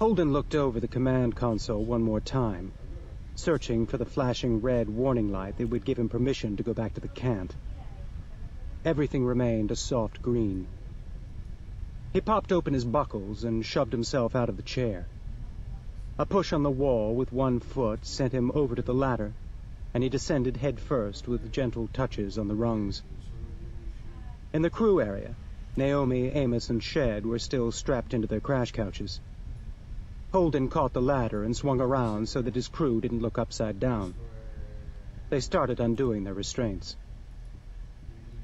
Holden looked over the command console one more time, searching for the flashing red warning light that would give him permission to go back to the camp. Everything remained a soft green. He popped open his buckles and shoved himself out of the chair. A push on the wall with one foot sent him over to the ladder, and he descended head first with gentle touches on the rungs. In the crew area, Naomi, Amos, and Shed were still strapped into their crash couches. Holden caught the ladder and swung around so that his crew didn't look upside down. They started undoing their restraints.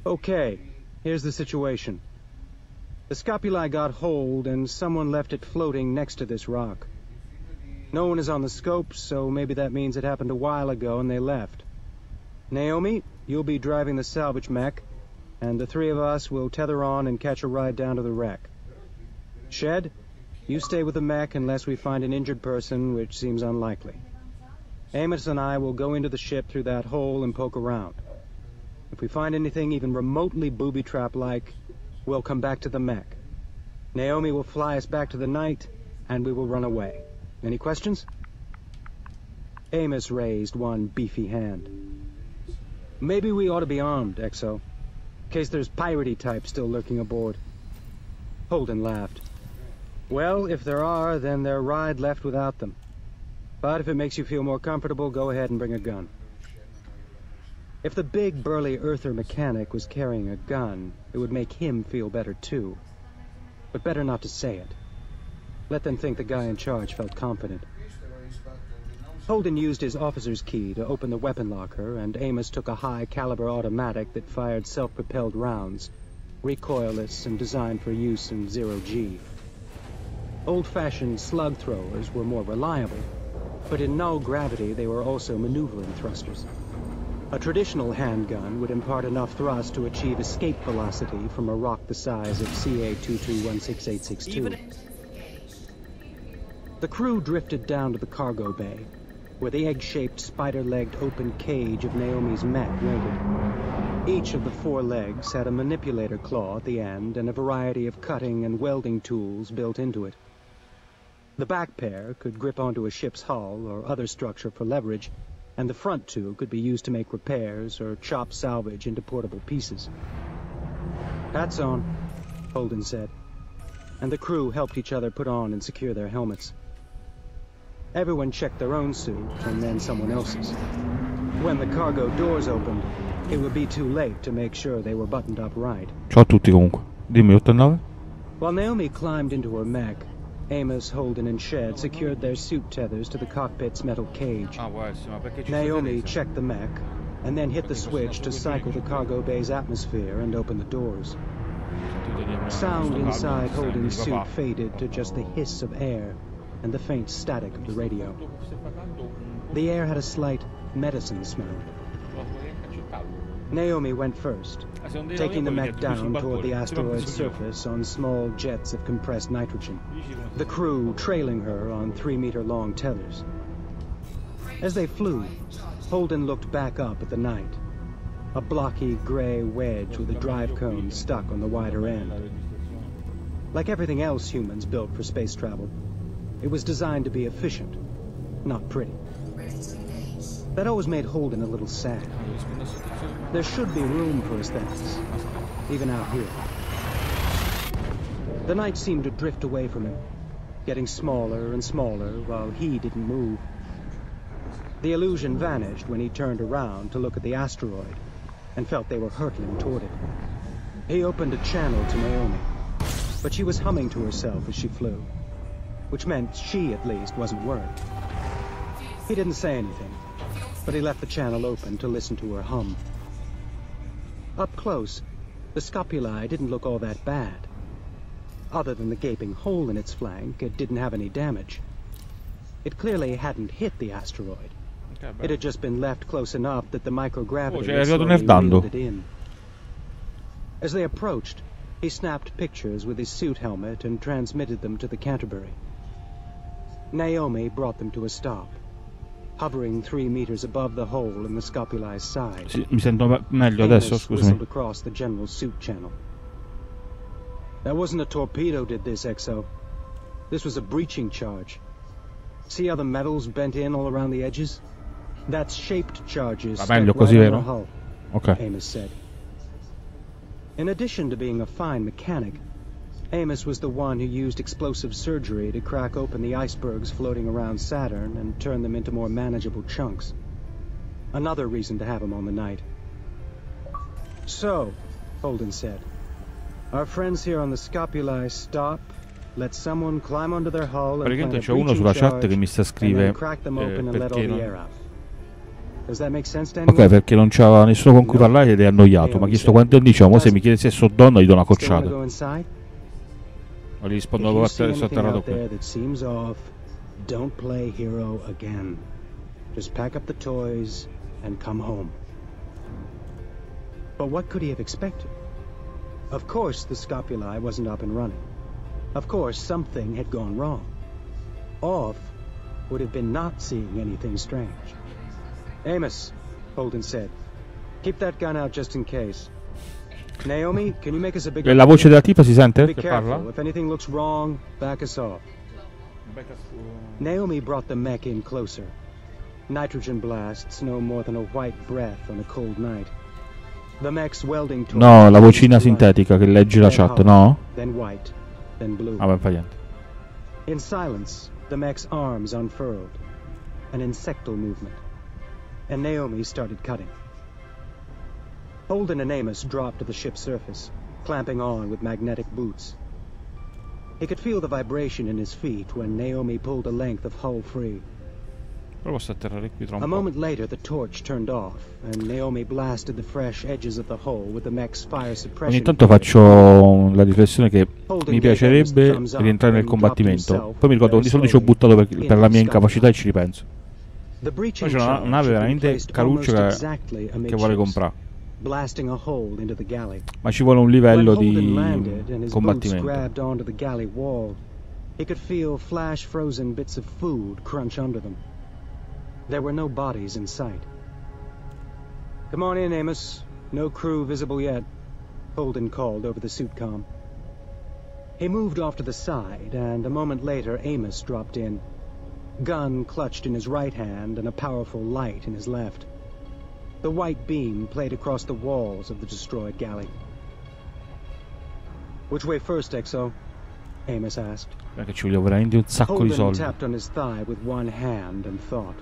Okay, here's the situation. The scapulae got hold and someone left it floating next to this rock. No one is on the scope, so maybe that means it happened a while ago and they left. Naomi, you'll be driving the salvage mech, and the three of us will tether on and catch a ride down to the wreck. Shed, you stay with the mech unless we find an injured person, which seems unlikely. Amos and I will go into the ship through that hole and poke around. If we find anything even remotely booby-trap-like, we'll come back to the mech. Naomi will fly us back to the night, and we will run away. Any questions? Amos raised one beefy hand. Maybe we ought to be armed, XO, in case there's piratey types still lurking aboard. Holden laughed. Well, if there are, then their ride left without them. But if it makes you feel more comfortable, go ahead and bring a gun. If the big, burly Earther mechanic was carrying a gun, it would make him feel better too. But better not to say it. Let them think the guy in charge felt confident. Holden used his officer's key to open the weapon locker, and Amos took a high-caliber automatic that fired self-propelled rounds, recoilless and designed for use in zero-G. Old-fashioned slug throwers were more reliable, but in null gravity they were also maneuvering thrusters. A traditional handgun would impart enough thrust to achieve escape velocity from a rock the size of CA-2316862. The crew drifted down to the cargo bay, where the egg-shaped, spider-legged open cage of Naomi's mech waited. Each of the four legs had a manipulator claw at the end and a variety of cutting and welding tools built into it. The back pair could grip onto a ship's hull or other structure for leverage, and the front two could be used to make repairs or chop salvage into portable pieces. "Hats on," Holden said, and the crew helped each other put on and secure their helmets. Everyone checked their own suit, and then someone else's. When the cargo doors opened, it would be too late to make sure they were buttoned up right. Ciao a tutti comunque. Dimmi 89. While Naomi climbed into her mech, Amos, Holden, and Shed secured their suit tethers to the cockpit's metal cage. Naomi checked the mech, and then hit the switch to cycle the cargo bay's atmosphere and open the doors. Sound inside Holden's suit faded to just the hiss of air and the faint static of the radio. The air had a slight medicine smell. Naomi went first, taking the mech down toward the asteroid's surface on small jets of compressed nitrogen, the crew trailing her on 3-meter-long tethers. As they flew, Holden looked back up at the night, a blocky gray wedge with a drive cone stuck on the wider end. Like everything else humans built for space travel, it was designed to be efficient, not pretty. That always made Holden a little sad. There should be room for aesthetics, even out here. The night seemed to drift away from him, getting smaller and smaller while he didn't move. The illusion vanished when he turned around to look at the asteroid and felt they were hurtling toward it. He opened a channel to Naomi, but she was humming to herself as she flew, which meant she, at least, wasn't worried. He didn't say anything, but he left the channel open to listen to her hum. Up close, the scapulae didn't look all that bad. Other than the gaping hole in its flank, it didn't have any damage. It clearly hadn't hit the asteroid. It had just been left close enough that the microgravity had slowly reeled it in. As they approached, he snapped pictures with his suit helmet and transmitted them to the Canterbury. Naomi brought them to a stop, hovering 3 meters above the hole in the scapulae's side. Sì, mi sento meglio adesso, scusami. Across the general suit channel. That wasn't a torpedo did this, XO. This was a breaching charge. See how the metal's bent in all around the edges? That's shaped charges Va stuck meglio right così, on the vero? hull, Ok. Amos said. In addition to being a fine mechanic, Amos was the one who used explosive surgery to crack open the icebergs floating around Saturn and turn them into more manageable chunks. Another reason to have him on the night. So, Holden said, our friends here on the Scopuli stop, let someone climb onto their hull and Praticamente plant c'è a uno breaching sulla chat charge che mi sta and scrive then crack them open and let all perché the non... air out. Does that make sense to anyone? Ok, perché non c'era nessuno con cui parlare ed è annoiato. Mi ha chiesto quanto è diciamo, se mi chiede se sono donna gli do una cocciata. Ma gli rispondo dopo atterrato qui. Don't play hero again. Just pack up the toys and come home. But what could he have expected? Of course the Scopuli wasn't up and running. Of course something had gone wrong. Off would have been not seeing anything strange. Amos, Holden said, keep that gun out just in case. Naomi, can you make us a big... La voce della tipa si sente? Be Che careful. parla? If anything looks wrong, back us off. Naomi brought the mech in closer. Nitrogen blasts no more than a white breath on a cold night. The mech's welding torch... No, la vocina sintetica che legge la chat, no? Then white, then blue. Ah, fa niente. In silence, the mech's arms unfurled. An insectal movement. And Naomi started cutting. Holden and Amos dropped to the ship's surface, clamping on with magnetic boots. He could feel the vibration in his feet when Naomi pulled a length of hull free. Però posso atterrare qui tra un A po'. moment later, the torch turned off, and Naomi blasted the fresh edges of the hull with the mech's fire suppression. Ogni tanto faccio la riflessione che mi piacerebbe rientrare nel combattimento. Poi mi ricordo quanti soldi ci ho buttato per la mia incapacità e ci ripenso. Poi c'è una nave veramente caruccia che vuole comprare. Ma ci vuole un livello di combattimento. He could feel flash frozen bits of food crunch under them. There were no bodies in sight. Come on in, Amos. No crew visible yet, Holden called over the suit comm. He moved off to the side, and a moment later Amos dropped in, gun clutched in his right hand and a powerful light in his left. The white beam played across the walls of the destroyed galley. Which way first, XO? Amos asked. Perché ci voglio veramente un sacco di Holden soldi. tapped on his thigh with one hand and thought.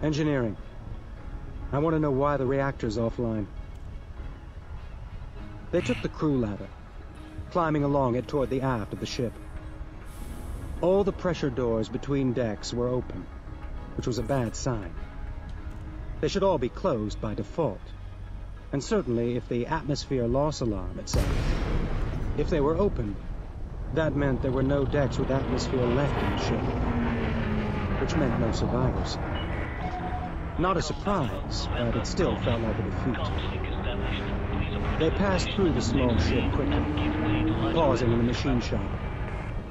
Engineering. I want to know why the reactor's offline. They took the crew ladder, climbing along it toward the aft of the ship. All the pressure doors between decks were open, which was a bad sign. They should all be closed by default, and certainly if the atmosphere loss alarm had sounded. If they were open, that meant there were no decks with atmosphere left in the ship, which meant no survivors. Not a surprise, but it still felt like a defeat. They passed through the small ship quickly, pausing in the machine shop.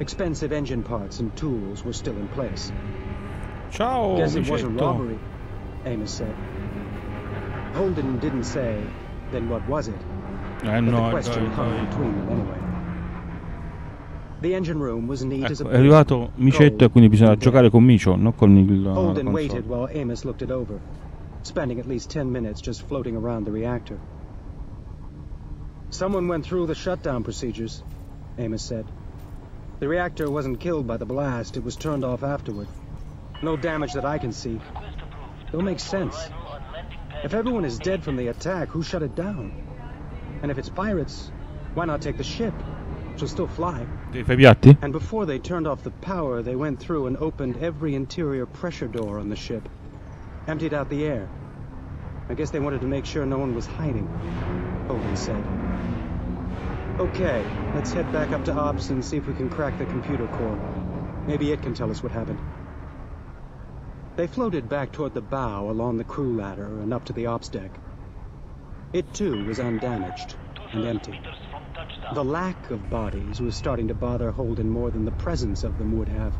Expensive engine parts and tools were still in place. Ciao, Guess it was a Micetto. robbery, Amos said. Holden didn't say, then what was it? But the question hung between them anyway. The engine room was neat as a Ecco, è arrivato Micetto e quindi bisogna giocare con Micio, non con il Holden waited console. while Amos looked it over, spending at least 10 minutes just floating around the reactor. Someone went through the shutdown procedures, Amos said. The reactor wasn't killed by the blast, it was turned off afterward. No damage that I can see. Don't make sense. If everyone is dead from the attack, who shut it down? And if it's pirates, why not take the ship? She'll still fly. Ti fai i piatti? And before they turned off the power, they went through and opened every interior pressure door on the ship. Emptied out the air. I guess they wanted to make sure no one was hiding, Holden said. Okay, let's head back up to Ops and see if we can crack the computer core. Maybe it can tell us what happened. They floated back toward the bow along the crew ladder and up to the Ops deck. It too was undamaged and empty. The lack of bodies was starting to bother Holden more than the presence of them would have.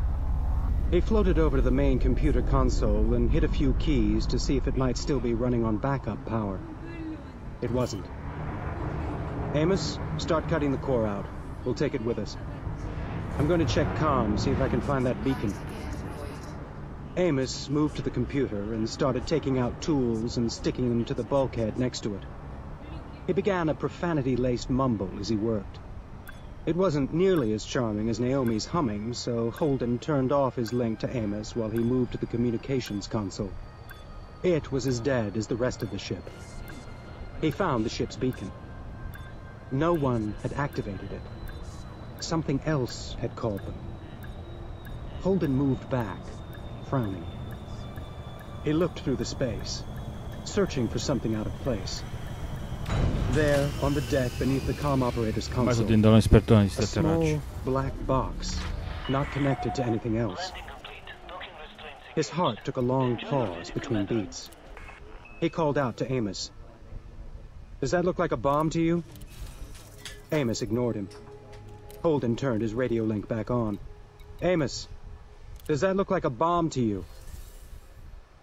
He floated over to the main computer console and hit a few keys to see if it might still be running on backup power. It wasn't. Amos, start cutting the core out. We'll take it with us. I'm going to check comms, see if I can find that beacon. Amos moved to the computer and started taking out tools and sticking them to the bulkhead next to it. He began a profanity-laced mumble as he worked. It wasn't nearly as charming as Naomi's humming, so Holden turned off his link to Amos while he moved to the communications console. It was as dead as the rest of the ship. He found the ship's beacon. No one had activated it. Something else had called them. Holden moved back, frowning. He looked through the space, searching for something out of place. There, on the deck beneath the comm operator's console, a small black box, not connected to anything else. His heart took a long pause between beats. He called out to Amos. "Does that look like a bomb to you?" Amos ignored him. Holden turned his radio link back on. "Amos, does that look like a bomb to you?"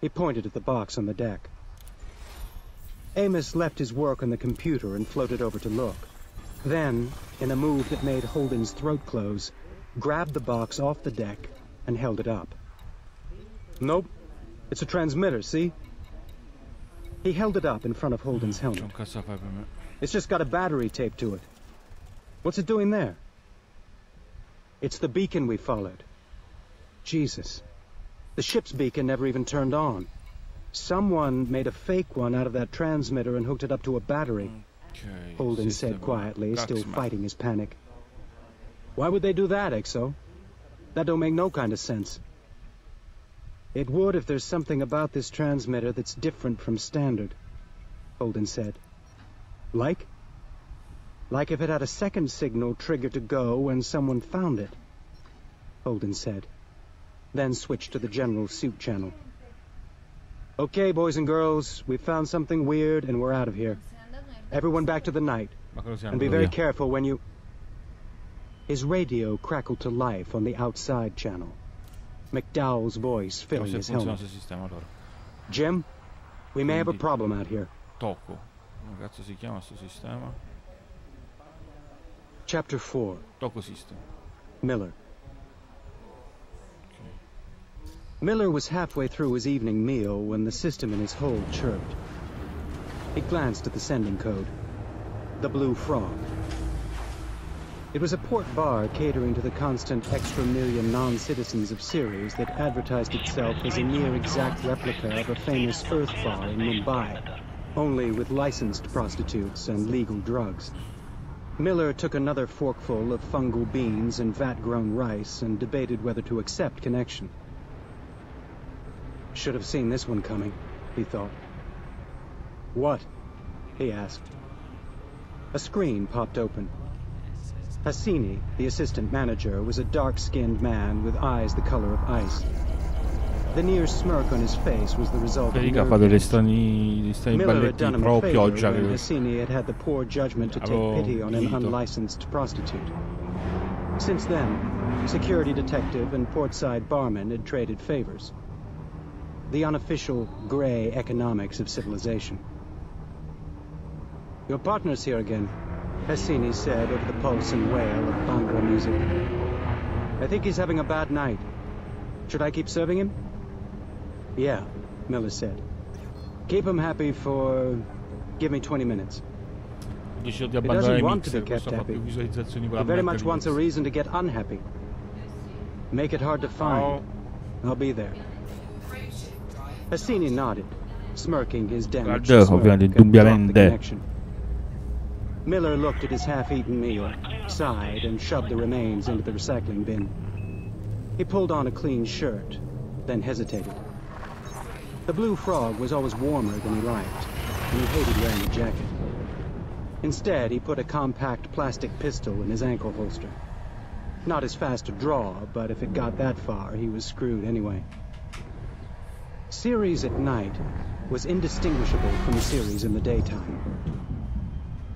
He pointed at the box on the deck. Amos left his work on the computer and floated over to look. Then, in a move that made Holden's throat close, grabbed the box off the deck and held it up. "Nope. It's a transmitter, see?" He held it up in front of Holden's helmet. "It's just got a battery taped to it. What's it doing there?" "It's the beacon we followed." Jesus. The ship's beacon never even turned on. Someone made a fake one out of that transmitter and hooked it up to a battery. Okay, Holden said quietly, still fighting his panic. "Why would they do that, Exo? That don't make no kind of sense." "It would if there's something about this transmitter that's different from standard," Holden said. "Like? Like if it had a second signal triggered to go when someone found it," Holden said, then switched to the general suit channel. "Okay, boys and girls, we've found something weird and we're out of here. Everyone back to the night. And be very careful when you..." His radio crackled to life on the outside channel. McDowell's voice filling his helmet. "Jim, we may have a problem out here." Tocco. Come cazzo si chiama sto sistema? Chapter 4. Tocco system. Miller. Miller was halfway through his evening meal when the system in his hold chirped. He glanced at the sending code. The Blue Frog. It was a port bar catering to the constant extra million non-citizens of Ceres that advertised itself as a near-exact replica of a famous Earth bar in Mumbai, only with licensed prostitutes and legal drugs. Miller took another forkful of fungal beans and vat-grown rice and debated whether to accept connection. Should have seen this one coming, he thought. "What?" he asked. A screen popped open. Hassini, the assistant manager, was a dark-skinned man with eyes the color of ice. The near smirk on his face was the result of Miller had done him a favor when Hassini had had the poor judgment to take pity on an unlicensed prostitute. Since then, security detective and portside barman had traded favors. The unofficial gray economics of civilization. "Your partner's here again," Hassini said over the pulse and wail of Bhangra music. "I think he's having a bad night. Should I keep serving him?" "Yeah," Miller said. "Keep him happy for... give me 20 minutes." He doesn't want to be kept happy. He very much wants a reason to get unhappy. Make it hard to find. I'll be there. Hassini nodded, smirking his damaged smirk and dropped the connection. Miller looked at his half-eaten meal, sighed, and shoved the remains into the recycling bin. He pulled on a clean shirt, then hesitated. The Blue Frog was always warmer than he liked, and he hated wearing a jacket. Instead, he put a compact plastic pistol in his ankle holster. Not as fast to draw, but if it got that far, he was screwed anyway. Ceres at night was indistinguishable from Ceres in the daytime.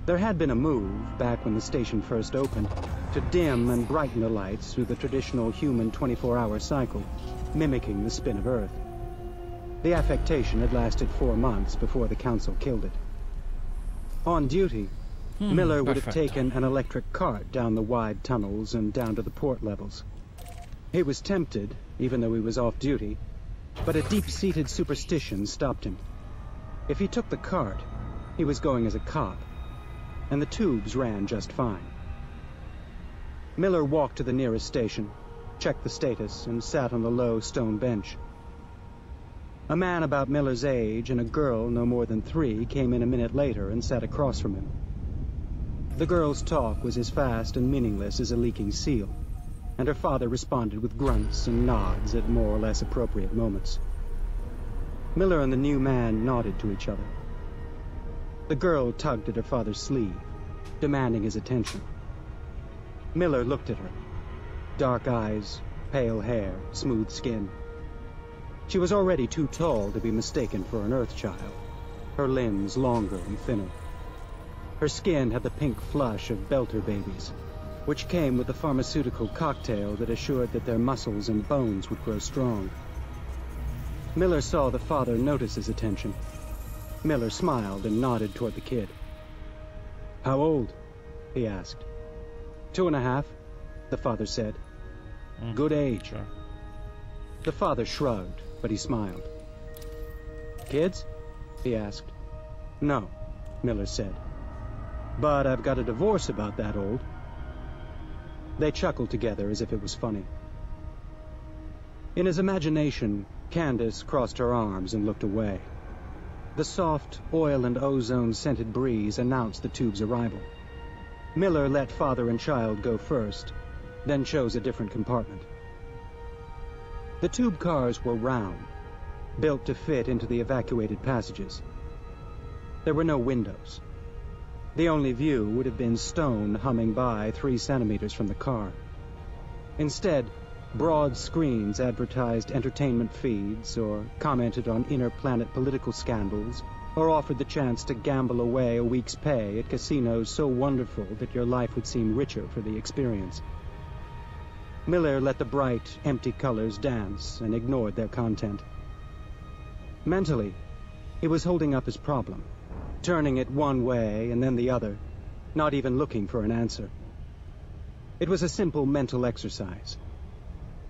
There had been a move, back when the station first opened, to dim and brighten the lights through the traditional human 24-hour cycle, mimicking the spin of Earth. The affectation had lasted 4 months before the council killed it. On duty, Miller would have taken an electric cart down the wide tunnels and down to the port levels. He was tempted, even though he was off duty, but a deep-seated superstition stopped him. If he took the cart, he was going as a cop, and the tubes ran just fine. Miller walked to the nearest station, checked the status, and sat on the low stone bench. A man about Miller's age and a girl no more than 3 came in a minute later and sat across from him. The girl's talk was as fast and meaningless as a leaking seal, and her father responded with grunts and nods at more or less appropriate moments. Miller and the new man nodded to each other. The girl tugged at her father's sleeve, demanding his attention. Miller looked at her. Dark eyes, pale hair, smooth skin. She was already too tall to be mistaken for an Earthchild, her limbs longer and thinner. Her skin had the pink flush of Belter babies, which came with the pharmaceutical cocktail that assured that their muscles and bones would grow strong. Miller saw the father notice his attention. Miller smiled and nodded toward the kid. "How old?" he asked. 2.5, the father said. "Good age." Sure. The father shrugged, but he smiled. "Kids?" he asked. "No," Miller said. "But I've got a divorce about that old." They chuckled together as if it was funny. In his imagination, Candace crossed her arms and looked away. The soft, oil and ozone-scented breeze announced the tube's arrival. Miller let father and child go first, then chose a different compartment. The tube cars were round, built to fit into the evacuated passages. There were no windows. The only view would have been stone humming by 3 centimeters from the car. Instead, broad screens advertised entertainment feeds or commented on inter-planet political scandals or offered the chance to gamble away a week's pay at casinos so wonderful that your life would seem richer for the experience. Miller let the bright, empty colors dance and ignored their content. Mentally, he was holding up his problem, turning it one way and then the other, not even looking for an answer. It was a simple mental exercise.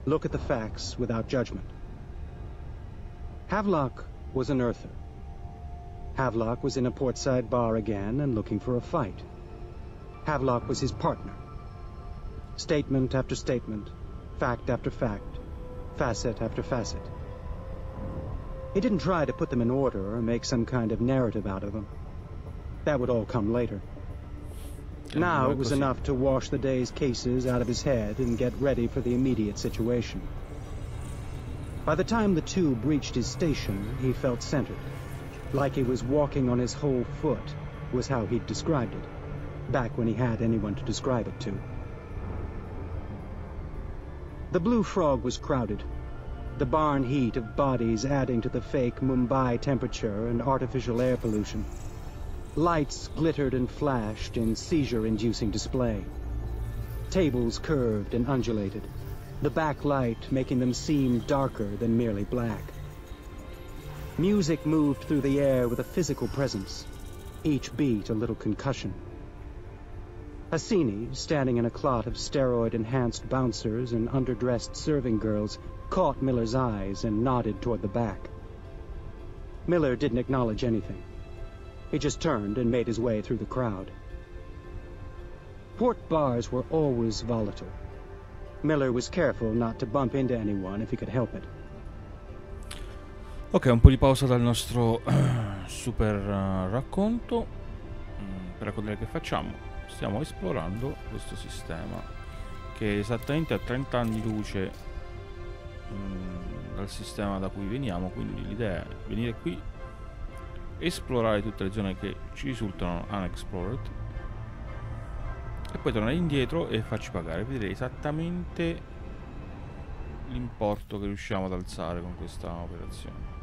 Look at the facts without judgment. Havelock was an Earther. Havelock was in a portside bar again and looking for a fight. Havelock was his partner. Statement after statement, fact after fact, facet after facet. He didn't try to put them in order or make some kind of narrative out of them. That would all come later. Now it was enough to wash the day's cases out of his head and get ready for the immediate situation. By the time the tube reached his station, he felt centered. Like he was walking on his whole foot, was how he'd described it, back when he had anyone to describe it to. The Blue Frog was crowded, the barn heat of bodies adding to the fake Mumbai temperature and artificial air pollution. Lights glittered and flashed in seizure-inducing display. Tables curved and undulated, the backlight making them seem darker than merely black. Music moved through the air with a physical presence, each beat a little concussion. Hassini, standing in a clot of steroid-enhanced bouncers and underdressed serving girls, caught Miller's eyes and nodded toward the back. Miller didn't acknowledge anything. He just turned and made his way through the crowd. Port bars were always volatile. Miller was careful not to bump into anyone if he could help it. Ok, un po' di pausa dal nostro super racconto. Per raccontare che facciamo, stiamo esplorando questo sistema che è esattamente a 30 anni luce dal sistema da cui veniamo, quindi l'idea è venire qui, esplorare tutte le zone che ci risultano unexplored e poi tornare indietro e farci pagare, vedere esattamente l'importo che riusciamo ad alzare con questa operazione.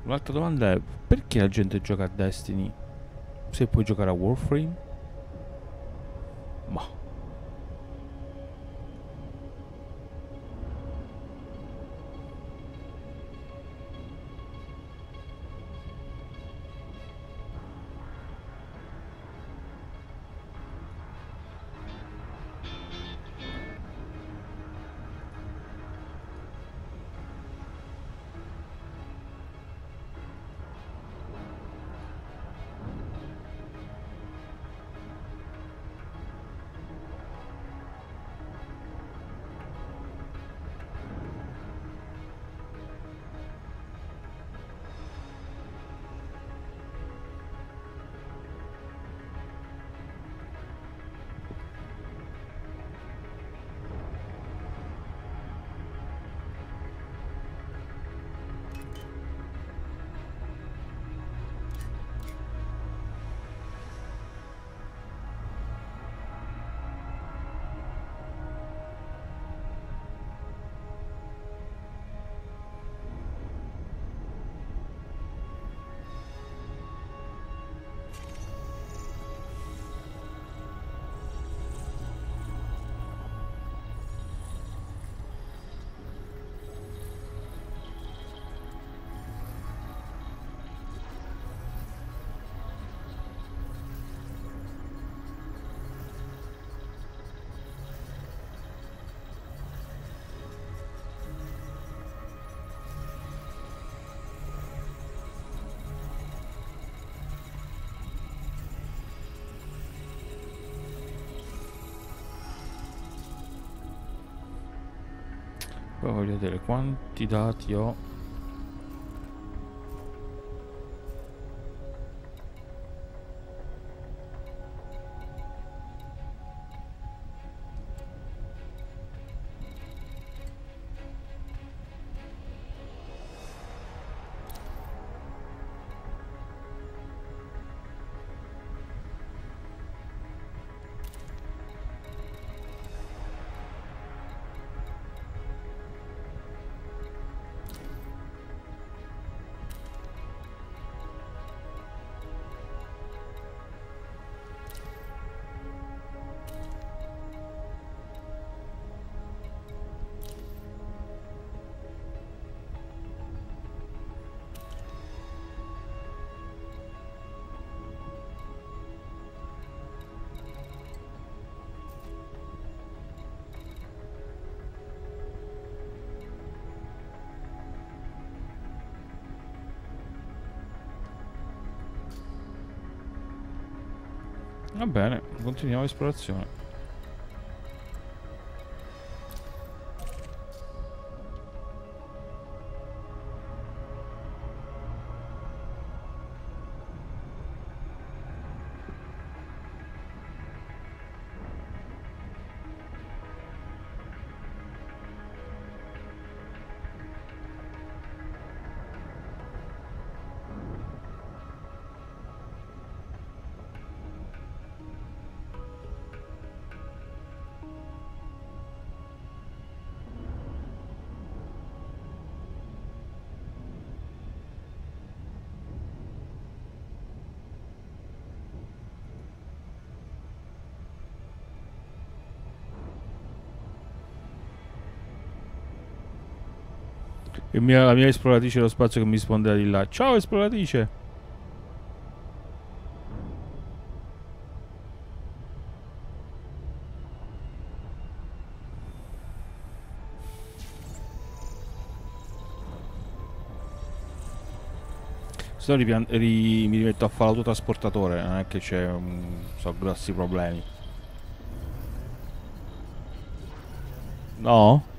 Un'altra domanda è: perché la gente gioca a Destiny se puoi giocare a Warframe? Ma poi voglio vedere quanti dati ho. Va bene, continuiamo l'esplorazione. La mia esploratrice dello spazio che mi risponde da di là. Ciao esploratrice! Se no mi rimetto a fare l'autotrasportatore, non è che c'è so grossi problemi. No?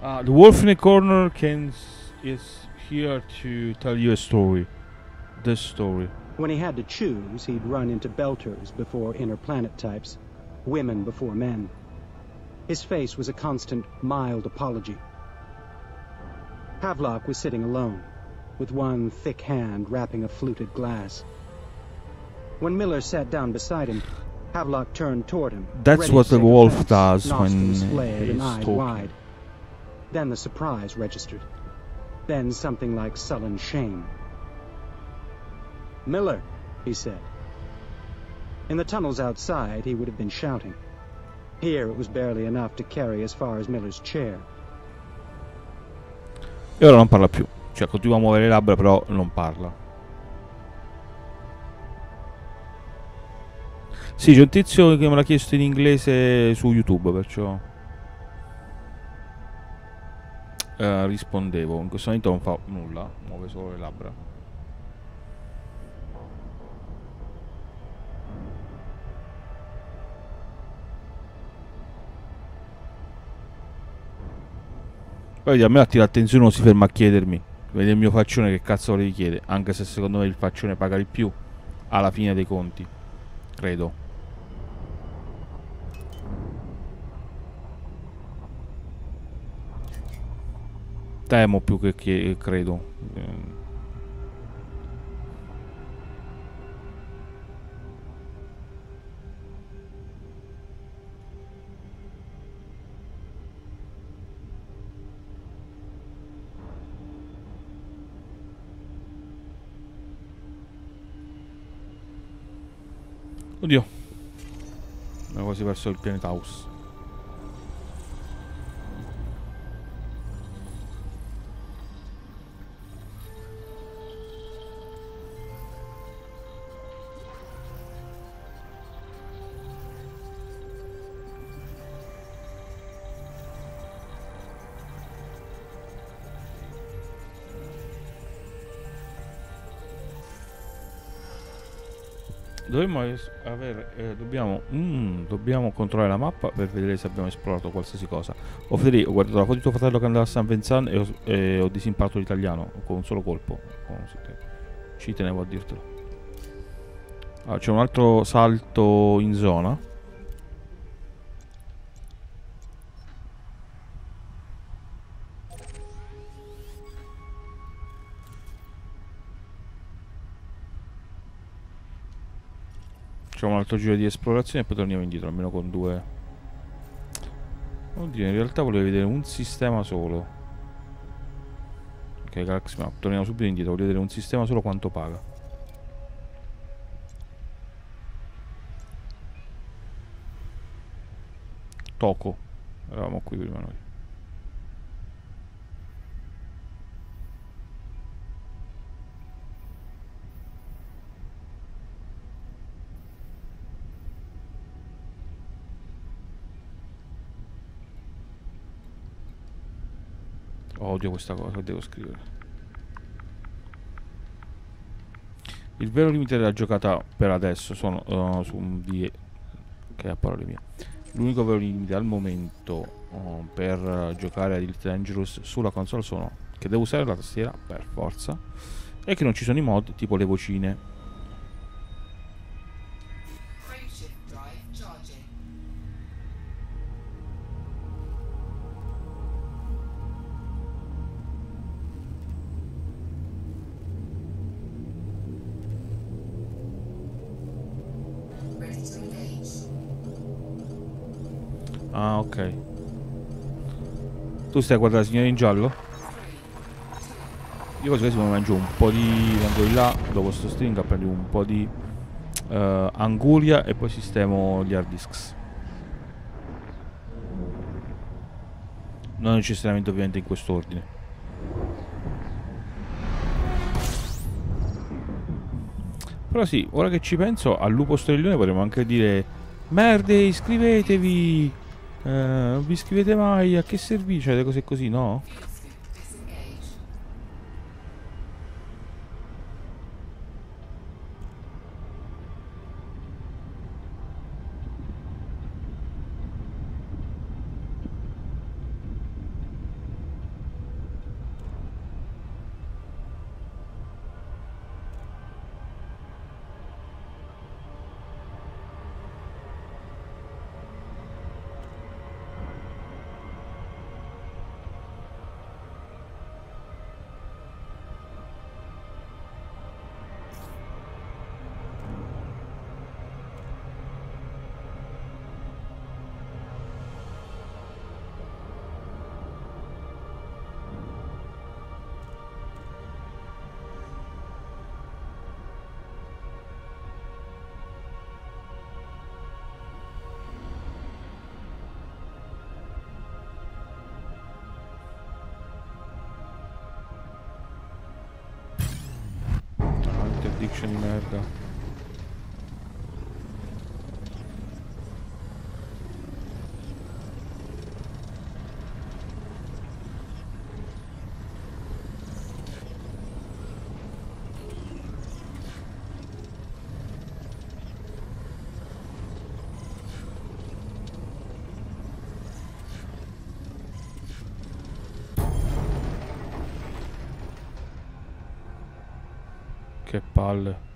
The wolf in the corner is here to tell you a story. This story. When he had to choose, he'd run into belters before interplanet types, women before men. His face was a constant, mild apology. Havelock was sitting alone, with one thick hand wrapping a fluted glass. When Miller sat down beside him, Havelock turned toward him. That's what the wolf does when he's talking. Wide. Then the surprise registered. Then something like sullen shame. "Miller," he said. In the tunnels outside, he would have been shouting. Here, it was barely enough to carry as far as Miller's chair. E ora non parla più. Cioè, continua a muovere le labbra, però non parla. Sì, c'è un tizio che me l'ha chiesto in inglese su YouTube, perciò rispondevo. In questo momento non fa nulla, muove solo le labbra. Poi a me attira l'attenzione, non si ferma a chiedermi. Vede il mio faccione, che cazzo volevi chiedere? Anche se secondo me il faccione paga di più alla fine dei conti, credo. Temo più che credo. Oddio, ho quasi perso il pianeta House. Dovremmo avere, dobbiamo controllare la mappa per vedere se abbiamo esplorato qualsiasi cosa. Oh Federico, ho guardato la foto di tuo fratello che andava a San Vincent e ho disimparato l'italiano con un solo colpo. Ci tenevo a dirtelo. Allora, c'è un altro salto in zona. Facciamo un altro giro di esplorazione e poi torniamo indietro, almeno con due. Oddio, in realtà volevo vedere un sistema solo. Ok, Galaxy Map, torniamo subito indietro, voglio vedere un sistema solo quanto paga. Toco, eravamo qui prima noi. Odio questa cosa che devo scrivere. Il vero limite della giocata per adesso sono su un DE, che è a parole mie. L'unico vero limite al momento per giocare a Elite Dangerous sulla console sono che devo usare la tastiera per forza e che non ci sono i mod tipo le vocine. Ah, ok. Tu stai a guardare la signora in giallo? Io quasi mi mangio un po' di... Vengo di là, dopo sto string, prendi un po' di anguria e poi sistemo gli hard disks. Non necessariamente ovviamente in quest'ordine. Però sì, ora che ci penso, al lupo stellione potremmo anche dire: merde, iscrivetevi! Non vi iscrivete mai? A che servizio? Cioè, cose così, no? Diction di merda. Che palle.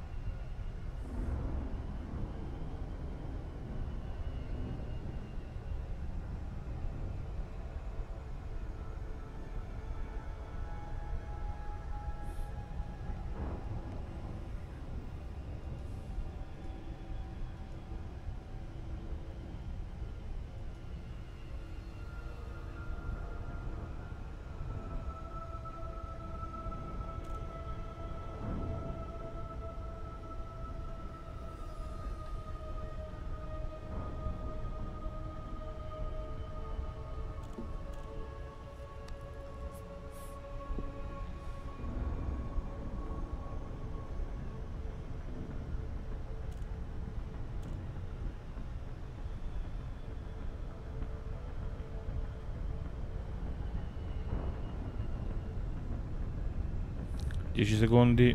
Dieci secondi.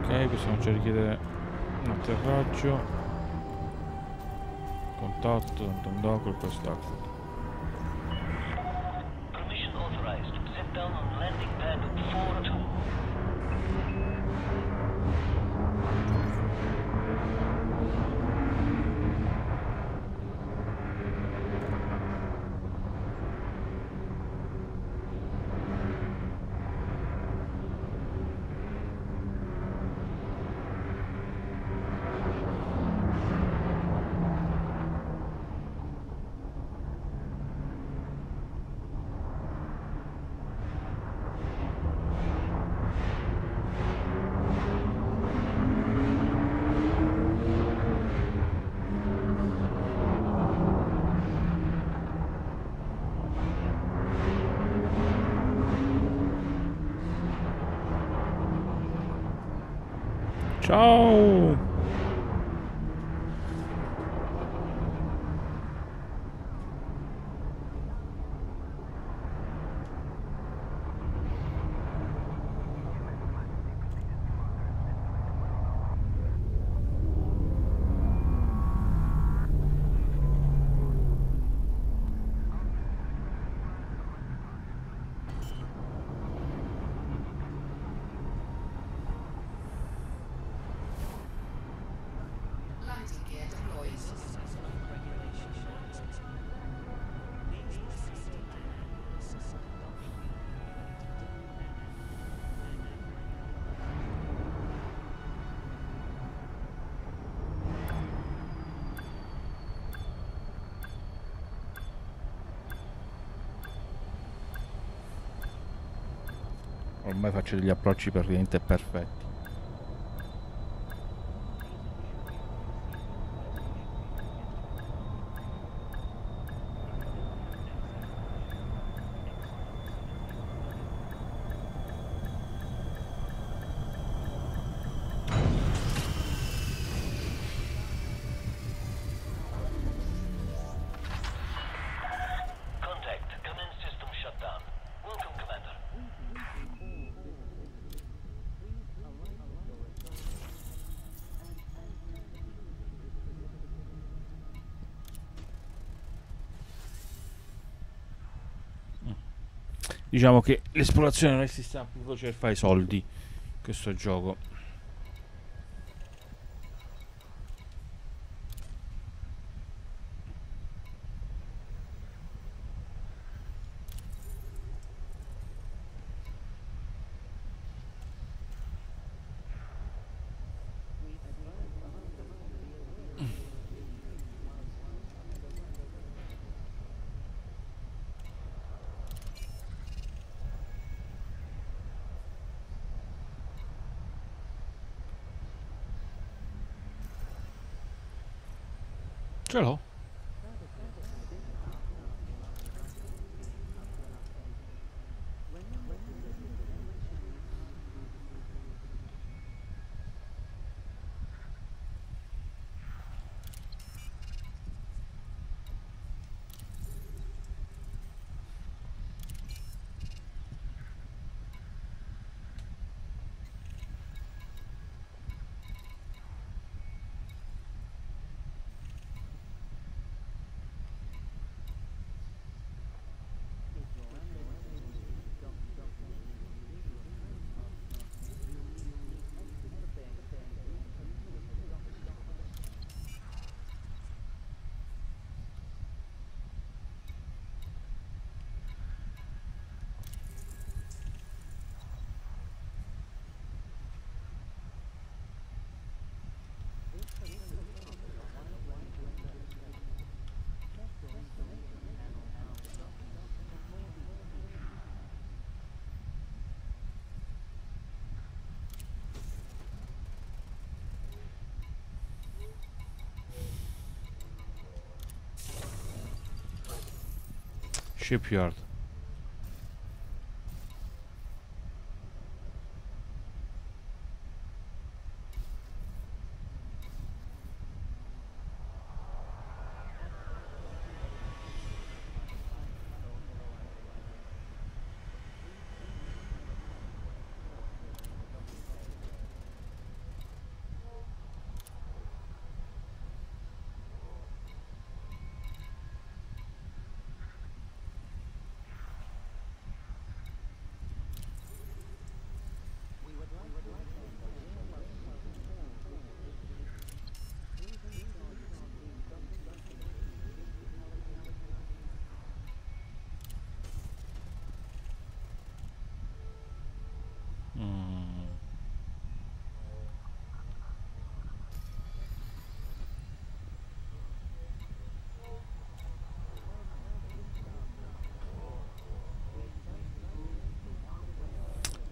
Ok, possiamo già richiedere un atterraggio. Contatto, Dondocol, quest'acqua. Permission authorized. Set down on landing pad 4-2. Ciao! Ormai faccio degli approcci praticamente perfetti. Contact. Commence system shutdown. Welcome, Commander. diciamo che l'esplorazione non è il sistema più veloce per fare i soldi questo gioco. Ce l'ho. Shipyard.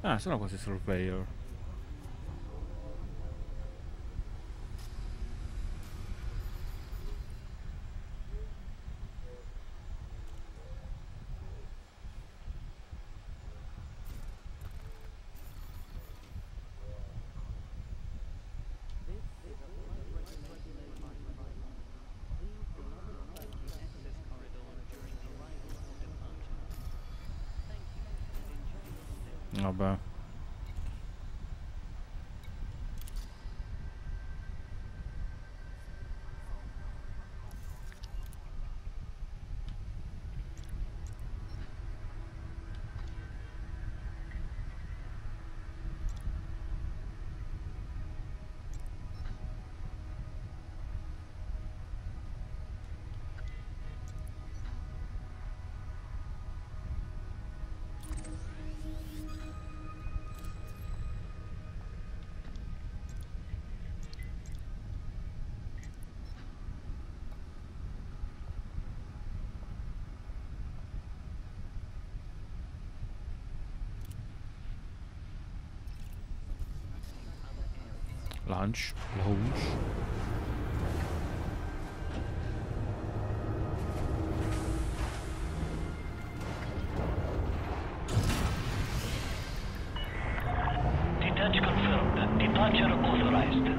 Ah, sono questi surveyor. Vabbè. Launch. Detach confirmed. Departure authorized.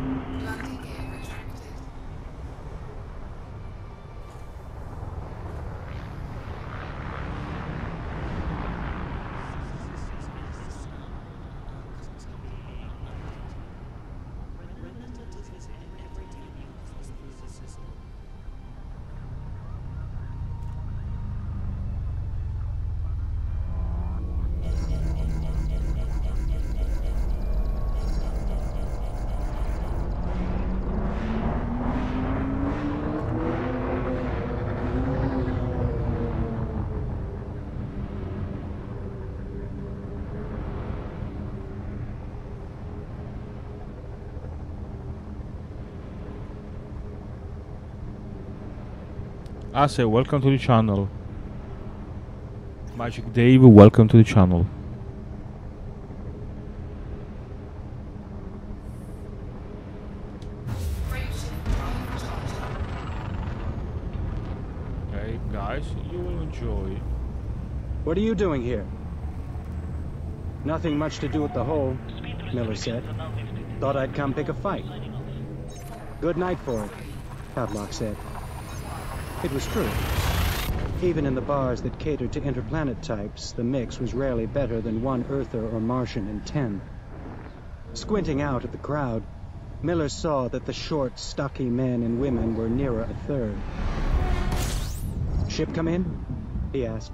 Say welcome to the channel. Magic Dave, welcome to the channel. Okay, guys, you will enjoy. What are you doing here? Nothing much to do at the hole, Miller said. Thought I'd come pick a fight. Good night for it, Havelock said. It was true. Even in the bars that catered to interplanet types, the mix was rarely better than one Earther or Martian in 10. Squinting out at the crowd, Miller saw that the short, stocky men and women were nearer a third. Ship come in? He asked.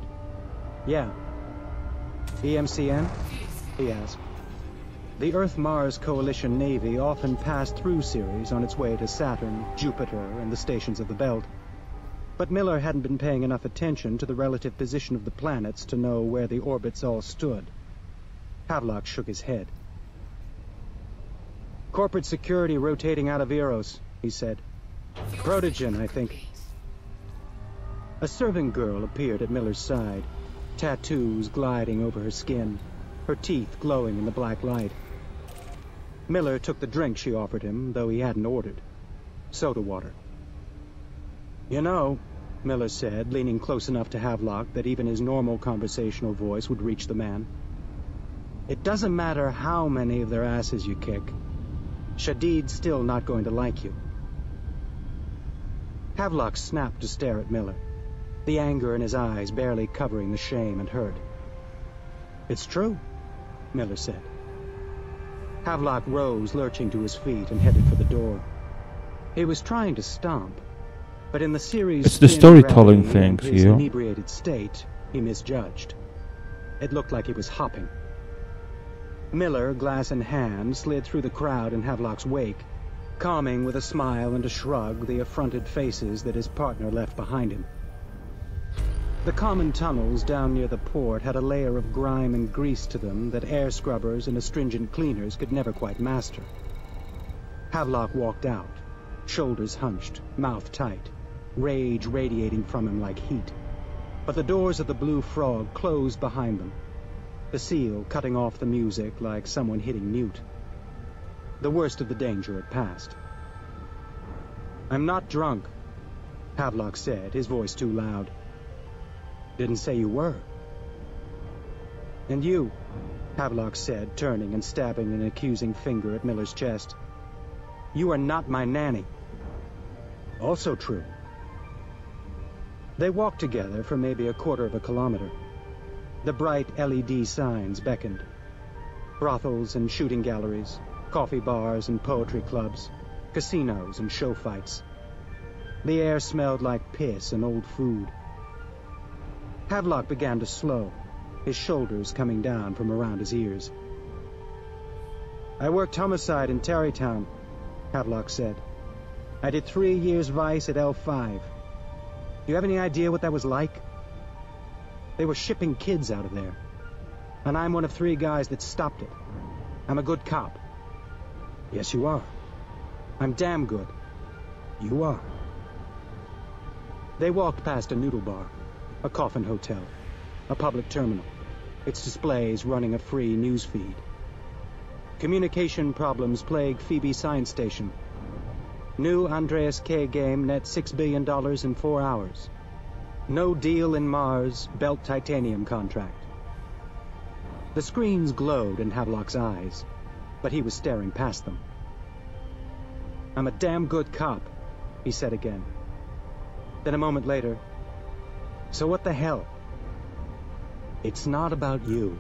Yeah. EMCN? He asked. The Earth-Mars Coalition Navy often passed through Ceres on its way to Saturn, Jupiter, and the stations of the belt. But Miller hadn't been paying enough attention to the relative position of the planets to know where the orbits all stood. Havelock shook his head. Corporate security rotating out of Eros, he said. Protogen, I think. A serving girl appeared at Miller's side, tattoos gliding over her skin, her teeth glowing in the black light. Miller took the drink she offered him, though he hadn't ordered. Soda water. You know, Miller said, leaning close enough to Havelock that even his normal conversational voice would reach the man. It doesn't matter how many of their asses you kick. Shadid's still not going to like you. Havelock snapped to stare at Miller, the anger in his eyes barely covering the shame and hurt. It's true, Miller said. Havelock rose, lurching to his feet, and headed for the door. He was trying to stomp, but in the series' it's the storytelling thing, his inebriated state, he misjudged. It looked like he was hopping. Miller, glass in hand, slid through the crowd in Havelock's wake, calming with a smile and a shrug the affronted faces that his partner left behind him. The common tunnels down near the port had a layer of grime and grease to them that air scrubbers and astringent cleaners could never quite master. Havelock walked out, shoulders hunched, mouth tight, rage radiating from him like heat. But the doors of the Blue Frog closed behind them, the seal cutting off the music like someone hitting mute. The worst of the danger had passed. I'm not drunk, Havelock said, his voice too loud. Didn't say you were. And you, Havelock said, turning and stabbing an accusing finger at Miller's chest. You are not my nanny. Also true. They walked together for maybe a quarter of a kilometer. The bright LED signs beckoned. Brothels and shooting galleries, coffee bars and poetry clubs, casinos and show fights. The air smelled like piss and old food. Havelock began to slow, his shoulders coming down from around his ears. I worked homicide in Tarrytown, Havelock said. I did 3 years vice at L5. Do you have any idea what that was like? They were shipping kids out of there. And I'm one of 3 guys that stopped it. I'm a good cop. Yes, you are. I'm damn good. You are. They walked past a noodle bar, a coffin hotel, a public terminal, its displays running a free news feed. Communication problems plague Phoebe Science Station. New Andreas K game net $6 billion in 4 hours. No deal in Mars, belt titanium contract. The screens glowed in Havelock's eyes, but he was staring past them. I'm a damn good cop, he said again. Then a moment later, so what the hell? It's not about you,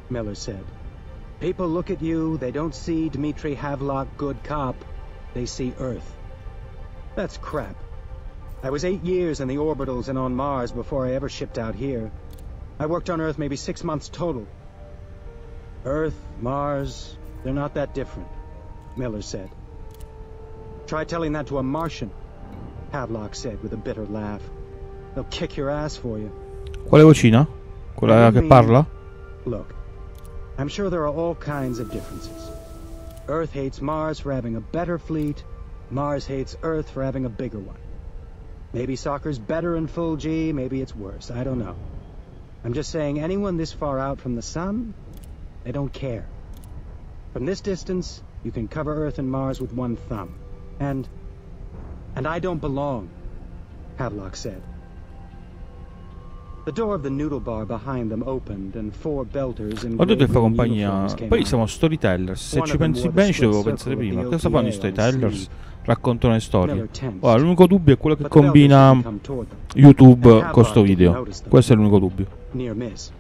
Miller said. People look at you, they don't see Dmitri Havelock, good cop. They see Earth. That's crap. I was 8 years in the orbitals and on Mars before I ever shipped out here. I worked on Earth maybe 6 months total. Earth, Mars, they're not that different, Miller said. Try telling that to a Martian, Havelock said with a bitter laugh. They'll kick your ass for you. Quale vocina? Quella che parla? Look, I'm sure there are all kinds of differences. Earth hates Mars for having a better fleet. Mars hates Earth for having a bigger one. Maybe soccer's better in full G, maybe it's worse, I don't know. I'm just saying anyone this far out from the sun, they don't care. From this distance, you can cover Earth and Mars with one thumb. And I don't belong, Havelock said. The door of the noodle bar behind them opened and four belters in ho detto che fa grey-green compagnia. uniforms came Poi out. siamo storytellers. Se ci pensi bene ci dovevo pensare prima. Cosa fanno i storytellers? Raccontano le storie. Ora, l'unico dubbio è quello che combina YouTube con sto video. Questo è l'unico dubbio. Near miss.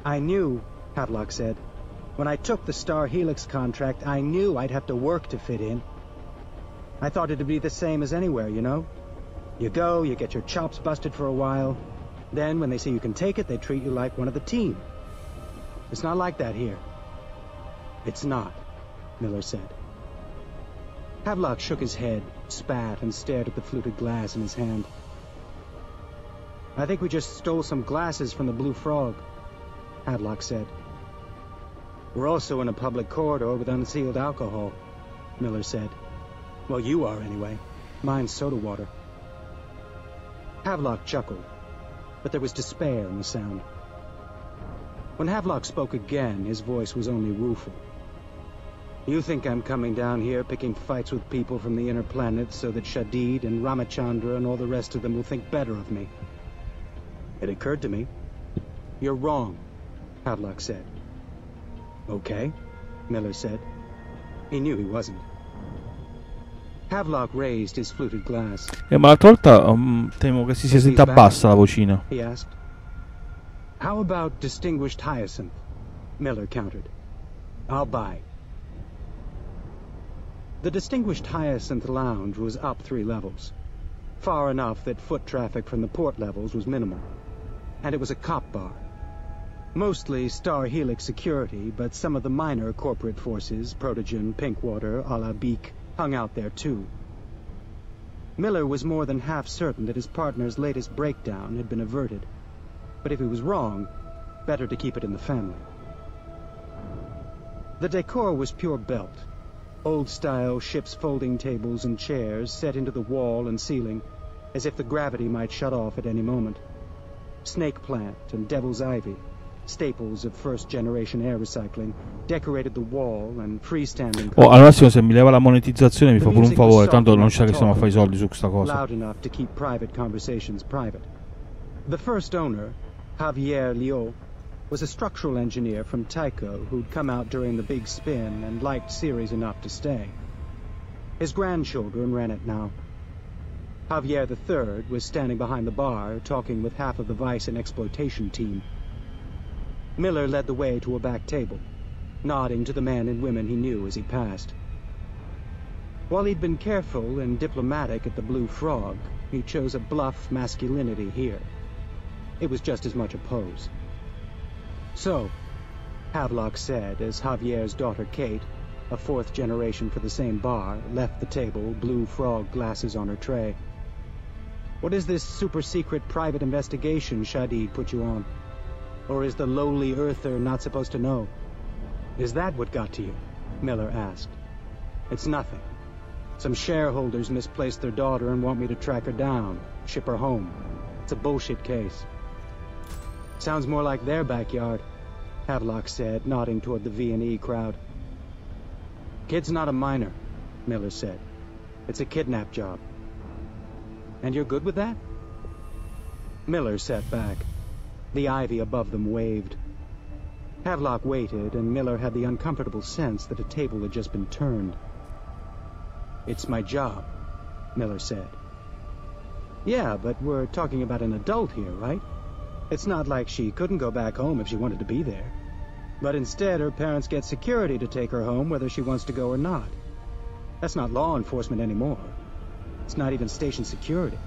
I knew, Havelock said. When I took the Star Helix contract, I knew I'd have to work to fit in. I thought it'd be the same as anywhere, you know? You go, you get your chops busted for a while. Then, when they see you can take it, they treat you like one of the team. It's not like that here. It's not, Miller said. Havelock shook his head, spat, and stared at the fluted glass in his hand. I think we just stole some glasses from the Blue Frog, Havelock said. We're also in a public corridor with unsealed alcohol, Miller said. Well, you are anyway. Mine's soda water. Havelock chuckled, but there was despair in the sound. When Havelock spoke again, his voice was only rueful. You think I'm coming down here picking fights with people from the inner planets so that Shadid and Ramachandra and all the rest of them will think better of me? It occurred to me. You're wrong, Havelock said. Okay, Miller said. He knew he wasn't. Havelock raised his fluted glass. Ma l'altra volta temo che si sia sentita bassa la vocina. He asked. How about Distinguished Hyacinth? Miller countered. I'll buy. The Distinguished Hyacinth Lounge was up 3 levels. Far enough that foot traffic from the port levels was minimal. And it was a cop bar. Mostly Star Helix security, but some of the minor corporate forces, Protogen, Pinkwater, a la Beak, hung out there too. Miller was more than half certain that his partner's latest breakdown had been averted. But if he was wrong, better to keep it in the family. The decor was pure belt. Old-style ship's folding tables and chairs set into the wall and ceiling, as if the gravity might shut off at any moment. Snake plant and devil's ivy, staples of first-generation air recycling, decorated the wall and freestanding. Oh, al massimo se mi leva la monetizzazione mi fa pure un favore, tanto non c'è che stiamo a fare i soldi su questa cosa. Loud enough to keep private conversations private. The first owner, Javier Liu, was a structural engineer from Tycho who'd come out during the big spin and liked Ceres enough to stay. His grandchildren ran it now. Javier III was standing behind the bar, talking with half of the Vice and Exploitation team. Miller led the way to a back table, nodding to the men and women he knew as he passed. While he'd been careful and diplomatic at the Blue Frog, he chose a bluff masculinity here. It was just as much a pose. So, Havelock said as Javier's daughter Kate, a 4th generation for the same bar, left the table, Blue Frog glasses on her tray. What is this super-secret private investigation Shadid put you on? Or is the lowly Earther not supposed to know? Is that what got to you? Miller asked. It's nothing. Some shareholders misplaced their daughter and want me to track her down, ship her home. It's a bullshit case. Sounds more like their backyard, Havelock said, nodding toward the V&E crowd. Kid's not a minor, Miller said. It's a kidnap job. And you're good with that? Miller sat back. The ivy above them waved. Havelock waited, and Miller had the uncomfortable sense that a table had just been turned. It's my job, Miller said. Yeah, but we're talking about an adult here, right? It's not like she couldn't go back home if she wanted to be there. But instead, her parents get security to take her home whether she wants to go or not. That's not law enforcement anymore. It's not even station security.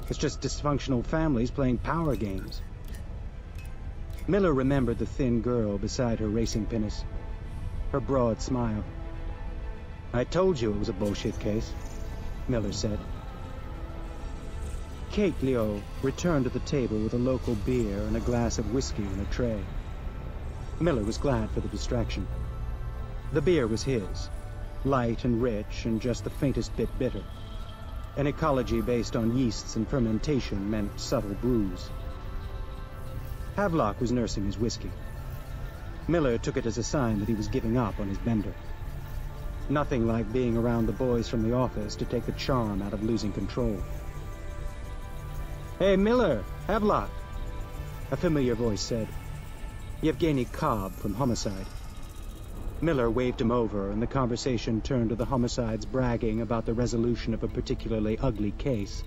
It's just dysfunctional families playing power games. Miller remembered the thin girl beside her racing pinnace. Her broad smile. I told you it was a bullshit case, Miller said. Kate Liu returned to the table with a local beer and a glass of whiskey in a tray. Miller was glad for the distraction. The beer was his, light and rich and just the faintest bit bitter. An ecology based on yeasts and fermentation meant subtle brews. Havelock was nursing his whiskey. Miller took it as a sign that he was giving up on his bender. Nothing like being around the boys from the office to take the charm out of losing control. "Hey, Miller! Havelock!" a familiar voice said. Yevgeny Cobb from Homicide. Miller waved him over, and the conversation turned to the Homicide's bragging about the resolution of a particularly ugly case.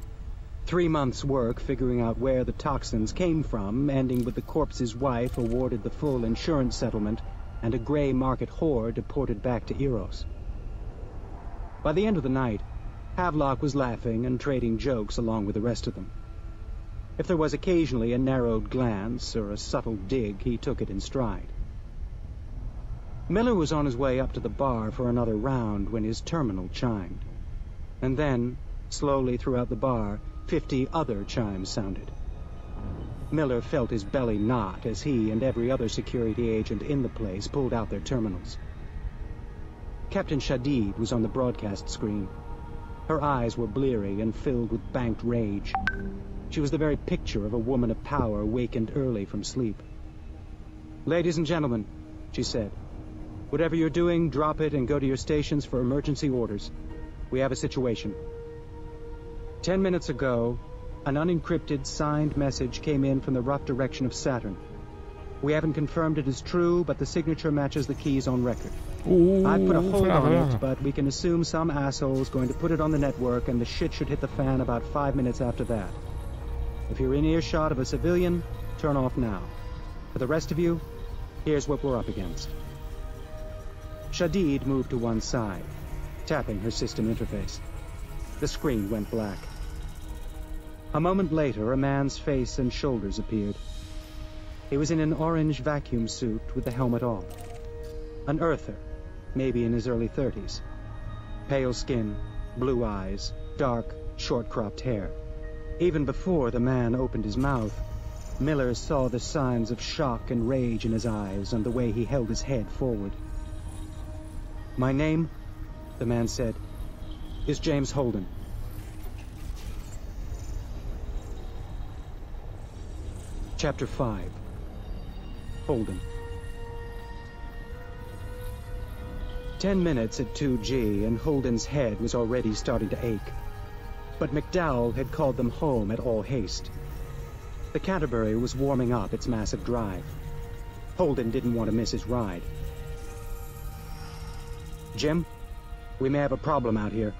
3 months' work figuring out where the toxins came from, ending with the corpse's wife awarded the full insurance settlement and a gray market whore deported back to Eros. By the end of the night, Havelock was laughing and trading jokes along with the rest of them. If there was occasionally a narrowed glance or a subtle dig, he took it in stride. Miller was on his way up to the bar for another round when his terminal chimed. And then, slowly throughout the bar, 50 other chimes sounded. Miller felt his belly knot as he and every other security agent in the place pulled out their terminals. Captain Shadid was on the broadcast screen. Her eyes were bleary and filled with banked rage. She was the very picture of a woman of power wakened early from sleep. "Ladies and gentlemen," she said, "whatever you're doing, drop it and go to your stations for emergency orders. We have a situation." 10 minutes ago, an unencrypted, signed message came in from the rough direction of Saturn. We haven't confirmed it is true, but the signature matches the keys on record. I'd put a hold on it, but we can assume some asshole's going to put it on the network, and the shit should hit the fan about 5 minutes after that. If you're in earshot of a civilian, turn off now. For the rest of you, here's what we're up against. Shadid moved to one side, tapping her system interface. The screen went black. A moment later, a man's face and shoulders appeared. He was in an orange vacuum suit with the helmet off. An earther, maybe in his early 30s. Pale skin, blue eyes, dark, short-cropped hair. Even before the man opened his mouth, Miller saw the signs of shock and rage in his eyes and the way he held his head forward. "My name," the man said, "is James Holden." Chapter 5. Holden. 10 minutes at 2G, and Holden's head was already starting to ache. But McDowell had called them home at all haste. The Canterbury was warming up its massive drive. Holden didn't want to miss his ride. "Jim, we may have a problem out here.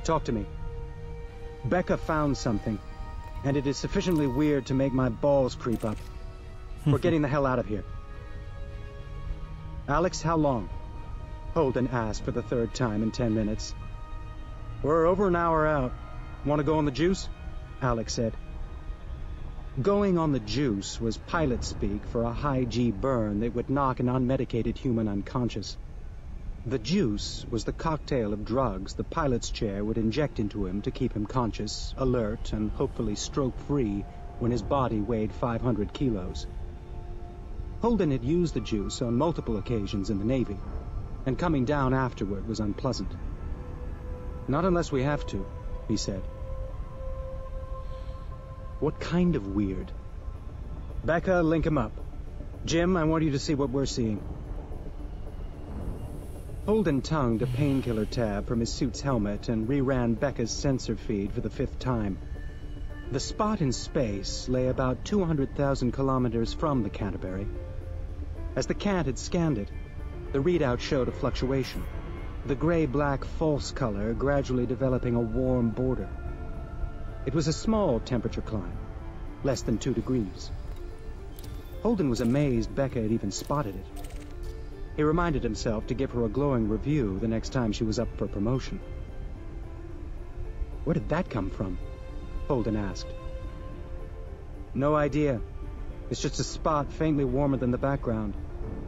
Talk to me. Becca found something, and it is sufficiently weird to make my balls creep up. We're getting the hell out of here." "Alex, how long?" Holden asked for the 3rd time in 10 minutes. "We're over an hour out. Want to go on the juice?" Alex said. Going on the juice was pilot speak for a high-G burn that would knock an unmedicated human unconscious. The juice was the cocktail of drugs the pilot's chair would inject into him to keep him conscious, alert, and hopefully stroke-free when his body weighed 500 kilos. Holden had used the juice on multiple occasions in the Navy, and coming down afterward was unpleasant. "Not unless we have to," he said. "What kind of weird?" "Becca, link him up. Jim, I want you to see what we're seeing." Holden tongued a painkiller tab from his suit's helmet and reran Becca's sensor feed for the 5th time. The spot in space lay about 200,000 kilometers from the Canterbury. As the Cant had scanned it, the readout showed a fluctuation, the gray-black false color gradually developing a warm border. It was a small temperature climb, less than 2 degrees. Holden was amazed Becca had even spotted it. He reminded himself to give her a glowing review the next time she was up for promotion. "Where did that come from?" Holden asked. "No idea. It's just a spot faintly warmer than the background,"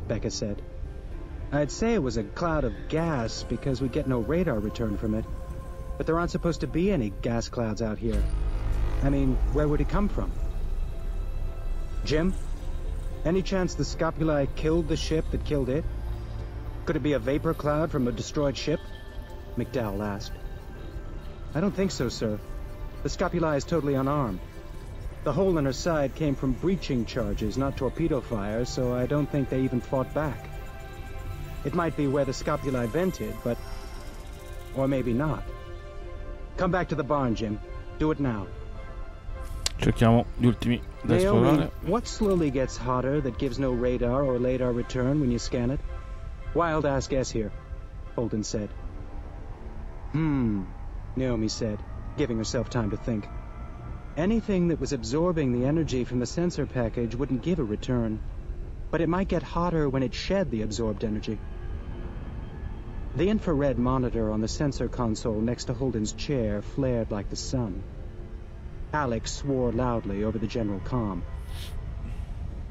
Becca said. "I'd say it was a cloud of gas because we get no radar return from it. But there aren't supposed to be any gas clouds out here. I mean, where would it come from?" "Jim, any chance the scopuli killed the ship that killed it? Could it be a vapor cloud from a destroyed ship?" McDowell asked. I don't think so, sir. The scapula is totally unarmed. The hole in her side came from breaching charges, not torpedo fire, so I don't think they even fought back. It might be where the scapula vented, but... or maybe not. Come back to the barn, Jim. Do it now. Cerchiamo gli ultimi da Naomi, esplorare. what slowly gets hotter that gives no radar or LADAR return when you scan it? Wild ass guess here, Holden said. Naomi said, giving herself time to think. Anything that was absorbing the energy from the sensor package wouldn't give a return, but it might get hotter when it shed the absorbed energy. The infrared monitor on the sensor console next to Holden's chair flared like the sun. Alex swore loudly over the general comm.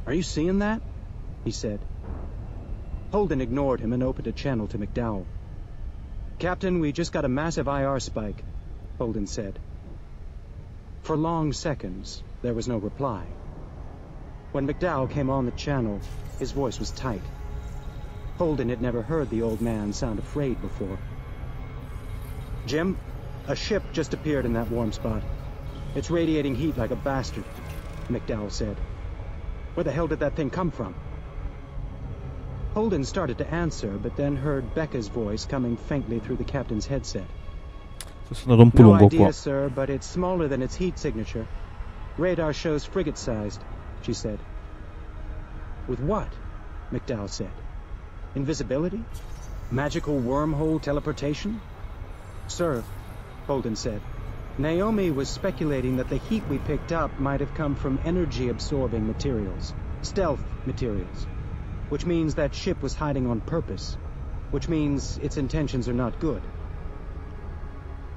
Are you seeing that? He said. Holden ignored him and opened a channel to McDowell. Captain, we just got a massive IR spike, Holden said. For long seconds, there was no reply. When McDowell came on the channel, his voice was tight. Holden had never heard the old man sound afraid before. Jim, a ship just appeared in that warm spot. It's radiating heat like a bastard, McDowell said. Where the hell did that thing come from? Holden started to answer, but then heard Becca's voice coming faintly through the captain's headset. No idea, sir, but it's smaller than its heat signature. Radar shows frigate-sized, she said. With what? McDowell said. Invisibility? Magical wormhole teleportation? Sir, Holden said, Naomi was speculating that the heat we picked up might have come from energy-absorbing materials, stealth materials, which means that ship was hiding on purpose, which means its intentions are not good.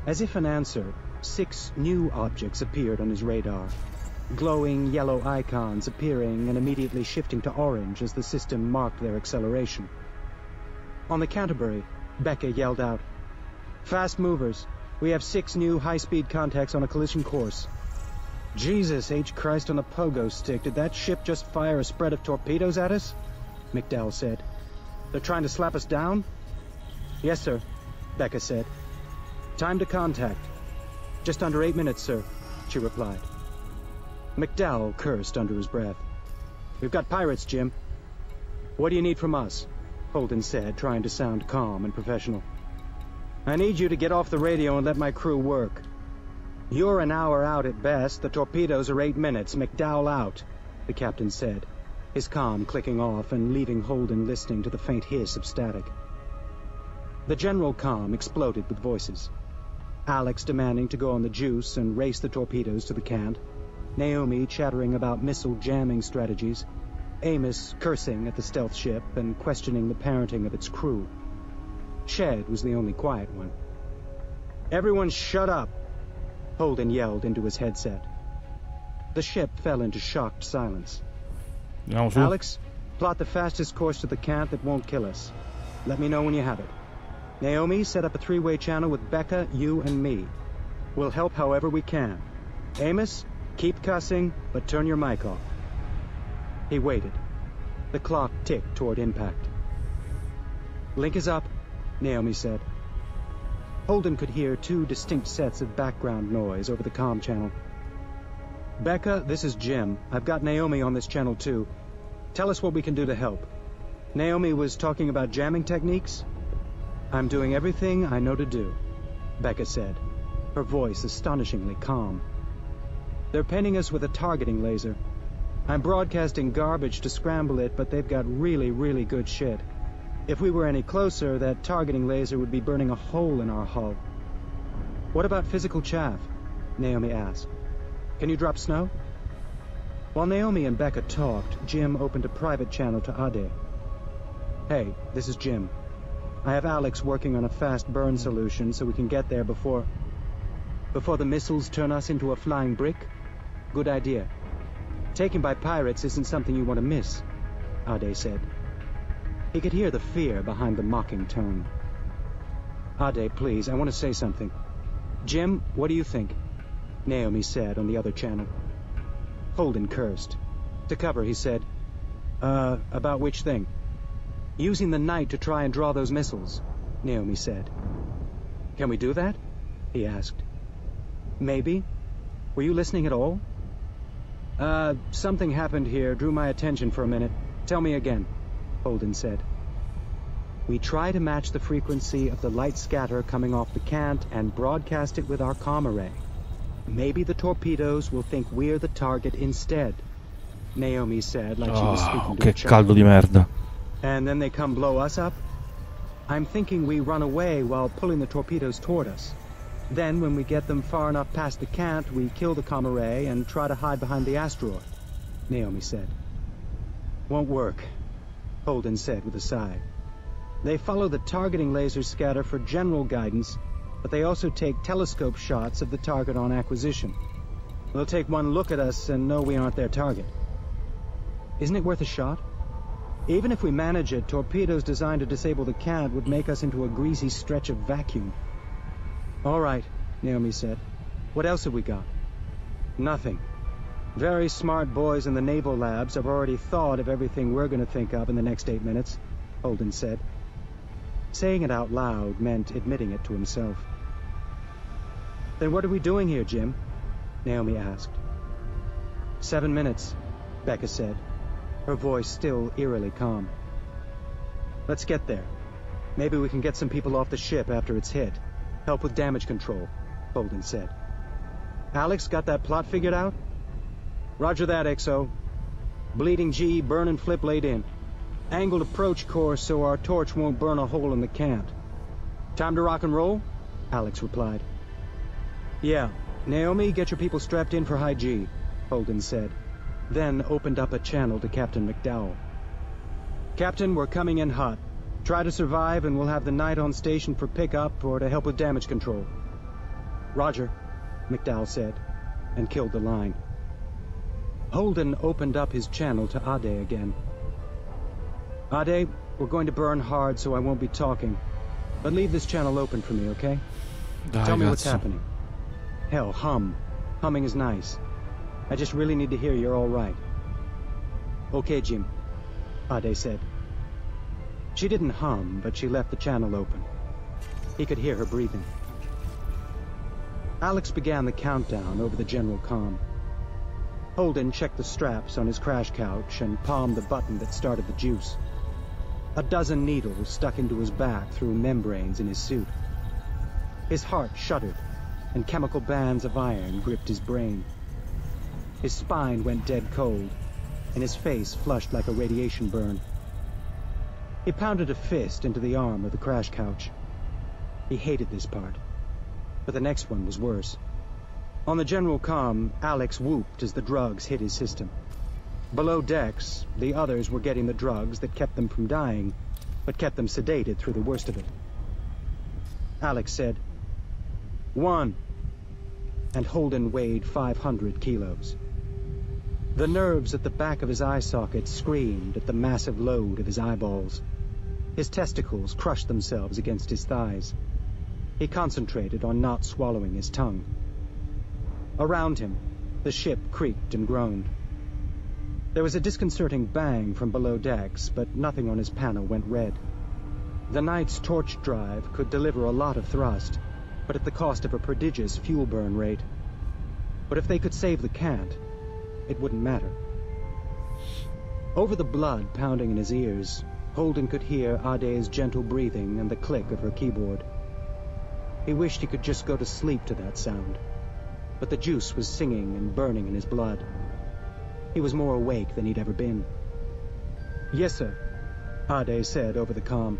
As if an answer, 6 new objects appeared on his radar, glowing yellow icons appearing and immediately shifting to orange as the system marked their acceleration. On the Canterbury, Becca yelled out, "Fast movers. We have 6 new high-speed contacts on a collision course." Jesus H. Christ on a pogo stick, did that ship just fire a spread of torpedoes at us? McDowell said. They're trying to slap us down? Yes, sir, Becca said. Time to contact. Just under 8 minutes, sir, she replied. McDowell cursed under his breath. We've got pirates, Jim. What do you need from us? Holden said, trying to sound calm and professional. I need you to get off the radio and let my crew work. You're an hour out at best. The torpedoes are 8 minutes. McDowell out, the captain said, his comm clicking off and leaving Holden listening to the faint hiss of static. The general comm exploded with voices. Alex demanding to go on the juice and race the torpedoes to the cant. Naomi chattering about missile jamming strategies. Amos cursing at the stealth ship and questioning the parenting of its crew. Shed was the only quiet one. Everyone shut up, Holden yelled into his headset. The ship fell into shocked silence. Alex, plot the fastest course to the cant that won't kill us. Let me know when you have it. Naomi, set up a 3-way channel with Becca, you, and me. We'll help however we can. Amos, keep cussing, but turn your mic off. He waited. The clock ticked toward impact. Link is up, Naomi said. Holden could hear 2 distinct sets of background noise over the comm channel. Becca, this is Jim. I've got Naomi on this channel too. Tell us what we can do to help. Naomi was talking about jamming techniques? I'm doing everything I know to do, Becca said, her voice astonishingly calm. They're painting us with a targeting laser. I'm broadcasting garbage to scramble it, but they've got really, really good shit. If we were any closer, that targeting laser would be burning a hole in our hull. What about physical chaff? Naomi asked. Can you drop snow? While Naomi and Becca talked, Jim opened a private channel to Ade. Hey, this is Jim. I have Alex working on a fast burn solution so we can get there before the missiles turn us into a flying brick. Good idea. Taken by pirates isn't something you want to miss, Ade said. He could hear the fear behind the mocking tone. Ade, please, I want to say something. Jim, what do you think? Naomi said on the other channel. Holden cursed. To cover, he said, about which thing? Using the night to try and draw those missiles, Naomi said. Can we do that? He asked. Maybe. Were you listening at all? Something happened here, drew my attention for a minute. Tell me again, Holden said. We try to match the frequency of the light scatter coming off the cant and broadcast it with our comm array. Maybe the torpedoes will think we're the target instead, Naomi said, like she was speaking to a che caldo di merda. And then they come blow us up? I'm thinking we run away while pulling the torpedoes toward us. Then, when we get them far enough past the cant, we kill the comm array and try to hide behind the asteroid, Naomi said. Won't work, Holden said with a sigh. They follow the targeting laser scatter for general guidance, but they also take telescope shots of the target on acquisition. They'll take one look at us and know we aren't their target. Isn't it worth a shot? Even if we manage it, torpedoes designed to disable the cant would make us into a greasy stretch of vacuum. All right, Naomi said. What else have we got? Nothing. Very smart boys in the naval labs have already thought of everything we're going to think of in the next 8 minutes, Holden said. Saying it out loud meant admitting it to himself. Then what are we doing here, Jim? Naomi asked. 7 minutes, Becca said, her voice still eerily calm. Let's get there. Maybe we can get some people off the ship after it's hit. Help with damage control, Holden said. Alex, got that plot figured out? Roger that, XO. Bleeding G, burn and flip laid in. Angled approach course so our torch won't burn a hole in the cant. Time to rock and roll? Alex replied. Yeah. Naomi, get your people strapped in for high G, Holden said, then opened up a channel to Captain McDowell. Captain, we're coming in hot. Try to survive and we'll have the night on station for pickup or to help with damage control. Roger, McDowell said, and killed the line. Holden opened up his channel to Ade again. Ade, we're going to burn hard so I won't be talking. But leave this channel open for me, okay? Tell me what's happening. Hell, hum. Humming is nice. I just really need to hear you're all right. Okay, Jim, Ade said. She didn't hum, but she left the channel open. He could hear her breathing. Alex began the countdown over the general comm. Holden checked the straps on his crash couch and palmed the button that started the juice. A dozen needles stuck into his back through membranes in his suit. His heart shuddered, and chemical bands of iron gripped his brain. His spine went dead cold, and his face flushed like a radiation burn. He pounded a fist into the arm of the crash couch. He hated this part, but the next one was worse. On the general comm, Alex whooped as the drugs hit his system. Below decks, the others were getting the drugs that kept them from dying, but kept them sedated through the worst of it. Alex said, 1. And Holden weighed 500 kilos. The nerves at the back of his eye socket screamed at the massive load of his eyeballs. His testicles crushed themselves against his thighs. He concentrated on not swallowing his tongue. Around him, the ship creaked and groaned. There was a disconcerting bang from below decks, but nothing on his panel went red. The Knight's torch drive could deliver a lot of thrust, but at the cost of a prodigious fuel burn rate. But if they could save the cant, it wouldn't matter. Over the blood pounding in his ears, Holden could hear Ade's gentle breathing and the click of her keyboard. He wished he could just go to sleep to that sound, but the juice was singing and burning in his blood. He was more awake than he'd ever been. Yes, sir, Ade said over the comm.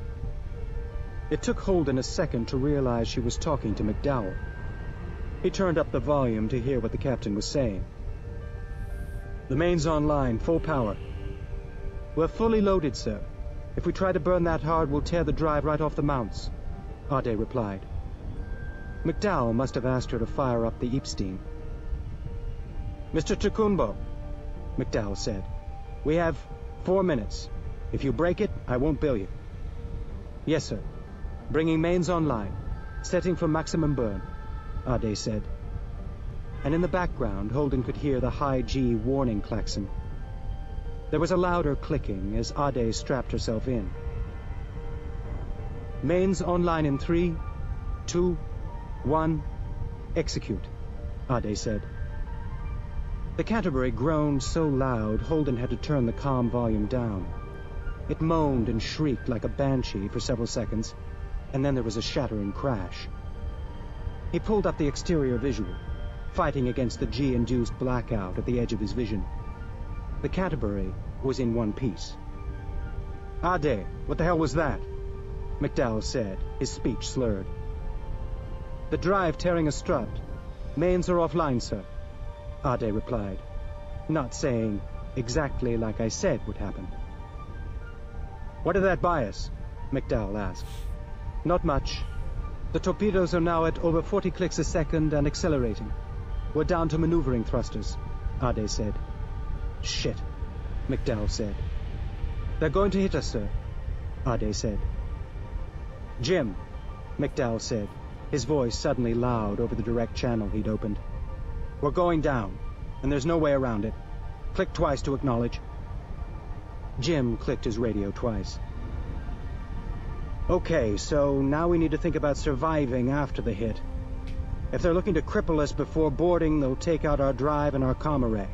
It took Holden a second to realize she was talking to McDowell. He turned up the volume to hear what the captain was saying. The main's online, full power. We're fully loaded, sir. If we try to burn that hard, we'll tear the drive right off the mounts, Ade replied. McDowell must have asked her to fire up the Epstein. Mr. Tukumbo, McDowell said, we have 4 minutes. If you break it, I won't bill you. Yes, sir. Bringing mains online. Setting for maximum burn, Ade said. And in the background, Holden could hear the high G warning klaxon. There was a louder clicking as Ade strapped herself in. Mains online in 3, 2, 1, execute, Ade said. The Canterbury groaned so loud, Holden had to turn the comm volume down. It moaned and shrieked like a banshee for several seconds, and then there was a shattering crash. He pulled up the exterior visual, fighting against the G-induced blackout at the edge of his vision. The Canterbury was in one piece. Ade, what the hell was that? McDowell said, his speech slurred. The drive tearing a strut. Mains are offline, sir, Ade replied, not saying exactly like I said would happen. What did that buy us? McDowell asked. Not much. The torpedoes are now at over 40 clicks a second and accelerating. We're down to maneuvering thrusters, Ade said. Shit, McDowell said. They're going to hit us, sir, Ade said. Jim, McDowell said, his voice suddenly loud over the direct channel he'd opened. We're going down, and there's no way around it. Click twice to acknowledge. Jim clicked his radio twice. Okay, so now we need to think about surviving after the hit. If they're looking to cripple us before boarding, they'll take out our drive and our comm array.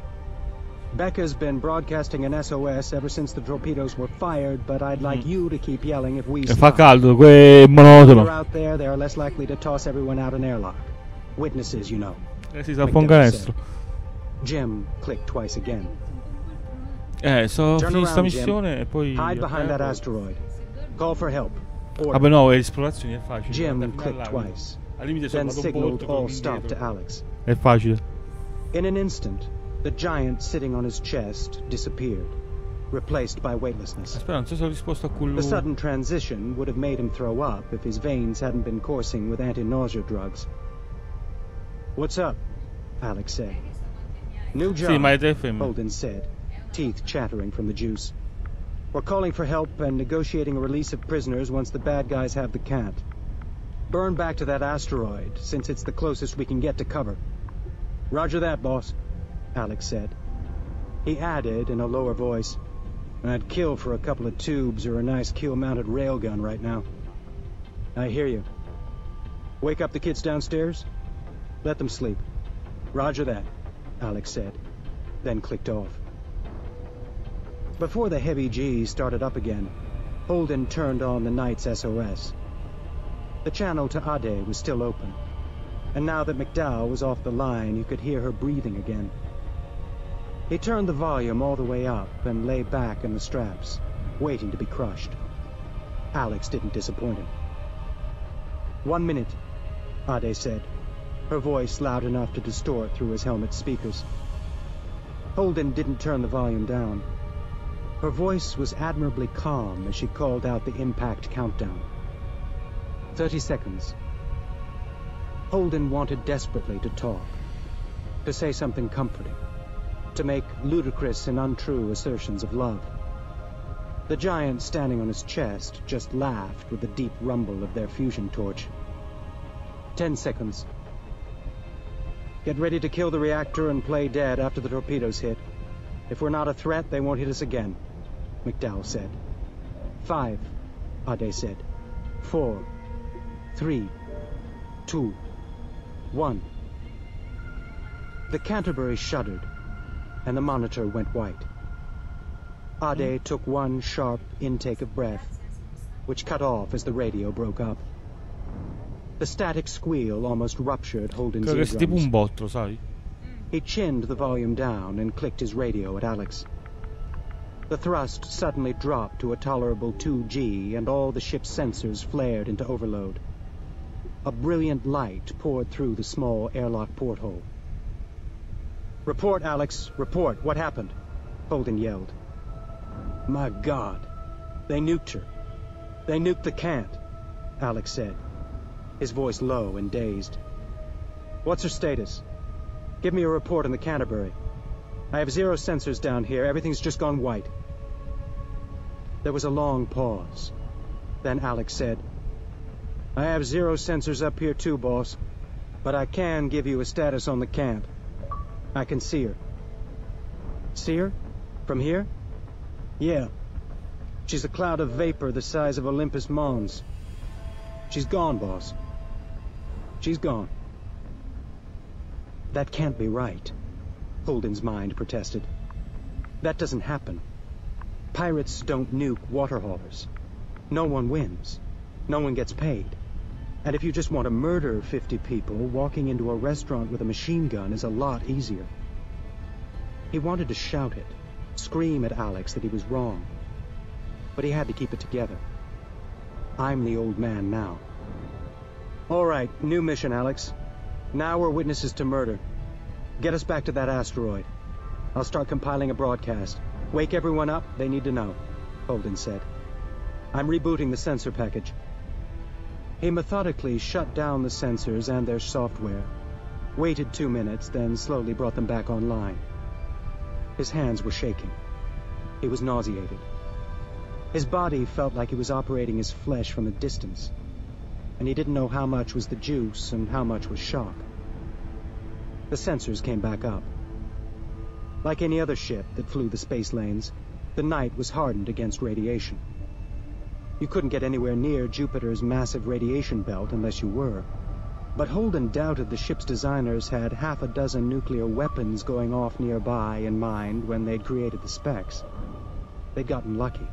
Becca's been broadcasting an SOS ever since the torpedoes were fired, but I'd like you to keep yelling if we stop. Fa caldo, è monotono. If we're out there, they are less likely to toss everyone out an airlock. Witnesses, you know. Si sa un canestro. Jim clicked twice again. So finita sta missione e poi hide behind that asteroid. Call for help. Vabbè no, l'esplorazione è facile. Jim clicked twice. Then signaled all stop to Alex. È facile. In an instant, the giant sitting on his chest disappeared, replaced by weightlessness. Aspetta, non so se ho risposto a quello. The sudden transition would have made him throw up if his veins hadn't been coursing with anti-nausea drugs. What's up? Alex said. New job, Holden said, teeth chattering from the juice. We're calling for help and negotiating a release of prisoners once the bad guys have the cant. Burn back to that asteroid, since it's the closest we can get to cover. Roger that, boss, Alex said. He added in a lower voice, I'd kill for a couple of tubes or a nice keel-mounted railgun right now. I hear you. Wake up the kids downstairs? Let them sleep. Roger that, Alex said, then clicked off. Before the heavy G started up again, Holden turned on the night's SOS. The channel to Ade was still open, and now that McDowell was off the line, you could hear her breathing again. He turned the volume all the way up and lay back in the straps, waiting to be crushed. Alex didn't disappoint him. 1 minute, Ade said, her voice loud enough to distort through his helmet speakers. Holden didn't turn the volume down. Her voice was admirably calm as she called out the impact countdown. 30 seconds. Holden wanted desperately to talk, to say something comforting, to make ludicrous and untrue assertions of love. The giant standing on his chest just laughed with the deep rumble of their fusion torch. 10 seconds. Get ready to kill the reactor and play dead after the torpedoes hit. If we're not a threat, they won't hit us again, McDowell said. 5, Ade said. 4, 3, 2, 1. The Canterbury shuddered, and the monitor went white. Ade took one sharp intake of breath, which cut off as the radio broke up. The static squeal almost ruptured Holden's eardrums. Tipo un botto, sai? He chinned the volume down and clicked his radio at Alex. The thrust suddenly dropped to a tolerable 2G, and all the ship's sensors flared into overload. A brilliant light poured through the small airlock porthole. Report, Alex, report. What happened? Holden yelled. My God, they nuked her. They nuked the cant, Alex said, his voice low and dazed. What's her status? Give me a report on the Canterbury. I have 0 sensors down here. Everything's just gone white. There was a long pause. Then Alex said, I have 0 sensors up here too, boss. But I can give you a status on the cant. I can see her. See her? From here? Yeah. She's a cloud of vapor the size of Olympus Mons. She's gone, boss. She's gone. That can't be right, Holden's mind protested. That doesn't happen. Pirates don't nuke water haulers. No one wins. No one gets paid. And if you just want to murder 50 people, walking into a restaurant with a machine gun is a lot easier. He wanted to shout it, scream at Alex that he was wrong. But he had to keep it together. I'm the old man now. All right, new mission, Alex. Now we're witnesses to murder. Get us back to that asteroid. I'll start compiling a broadcast. Wake everyone up, they need to know, Holden said. I'm rebooting the sensor package. He methodically shut down the sensors and their software, waited 2 minutes, then slowly brought them back online. His hands were shaking. He was nauseated. His body felt like he was operating his flesh from a distance, and he didn't know how much was the juice and how much was shock. The sensors came back up. Like any other ship that flew the space lanes, the night was hardened against radiation. You couldn't get anywhere near Jupiter's massive radiation belt unless you were. But Holden doubted the ship's designers had half a dozen nuclear weapons going off nearby in mind when they'd created the specs. They'd gotten lucky.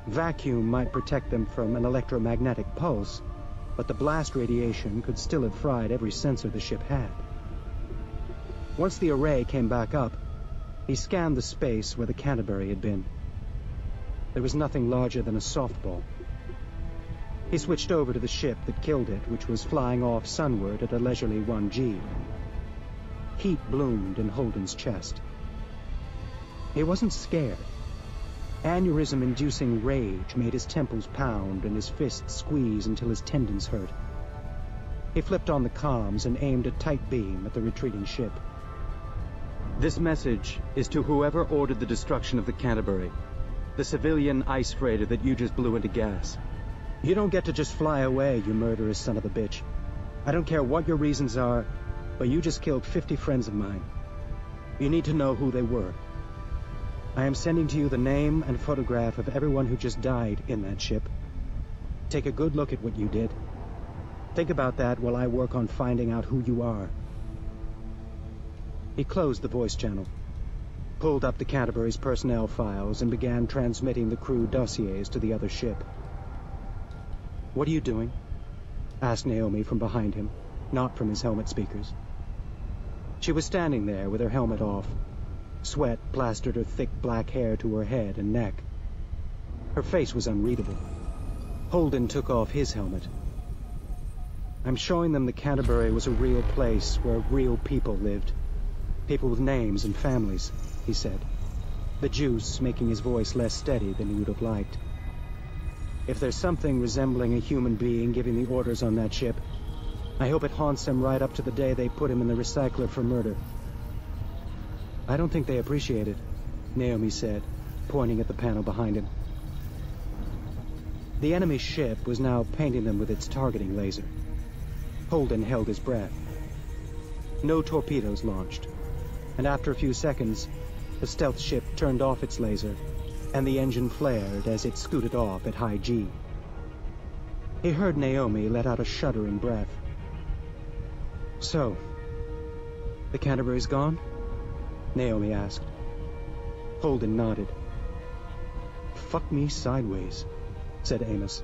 Vacuum might protect them from an electromagnetic pulse, but the blast radiation could still have fried every sensor the ship had. Once the array came back up, he scanned the space where the Canterbury had been. There was nothing larger than a softball. He switched over to the ship that killed it, which was flying off sunward at a leisurely 1G. Heat bloomed in Holden's chest. He wasn't scared. Aneurysm-inducing rage made his temples pound and his fists squeeze until his tendons hurt. He flipped on the comms and aimed a tight beam at the retreating ship. This message is to whoever ordered the destruction of the Canterbury, the civilian ice freighter that you just blew into gas. You don't get to just fly away, you murderous son of a bitch. I don't care what your reasons are, but you just killed 50 friends of mine. You need to know who they were. I am sending to you the name and photograph of everyone who just died in that ship. Take a good look at what you did. Think about that while I work on finding out who you are. He closed the voice channel, pulled up the Canterbury's personnel files, and began transmitting the crew dossiers to the other ship. What are you doing? Asked Naomi from behind him, not from his helmet speakers. She was standing there with her helmet off. Sweat plastered her thick black hair to her head and neck. Her face was unreadable. Holden took off his helmet. I'm showing them the Canterbury was a real place where real people lived. People with names and families, he said, the juice making his voice less steady than he would have liked. If there's something resembling a human being giving the orders on that ship, I hope it haunts them right up to the day they put him in the recycler for murder. I don't think they appreciate it, Naomi said, pointing at the panel behind him. The enemy ship was now painting them with its targeting laser. Holden held his breath. No torpedoes launched, and after a few seconds, the stealth ship turned off its laser, and the engine flared as it scooted off at high G. He heard Naomi let out a shuddering breath. So, the Canterbury's gone? Naomi asked. Holden nodded. Fuck me sideways, said Amos.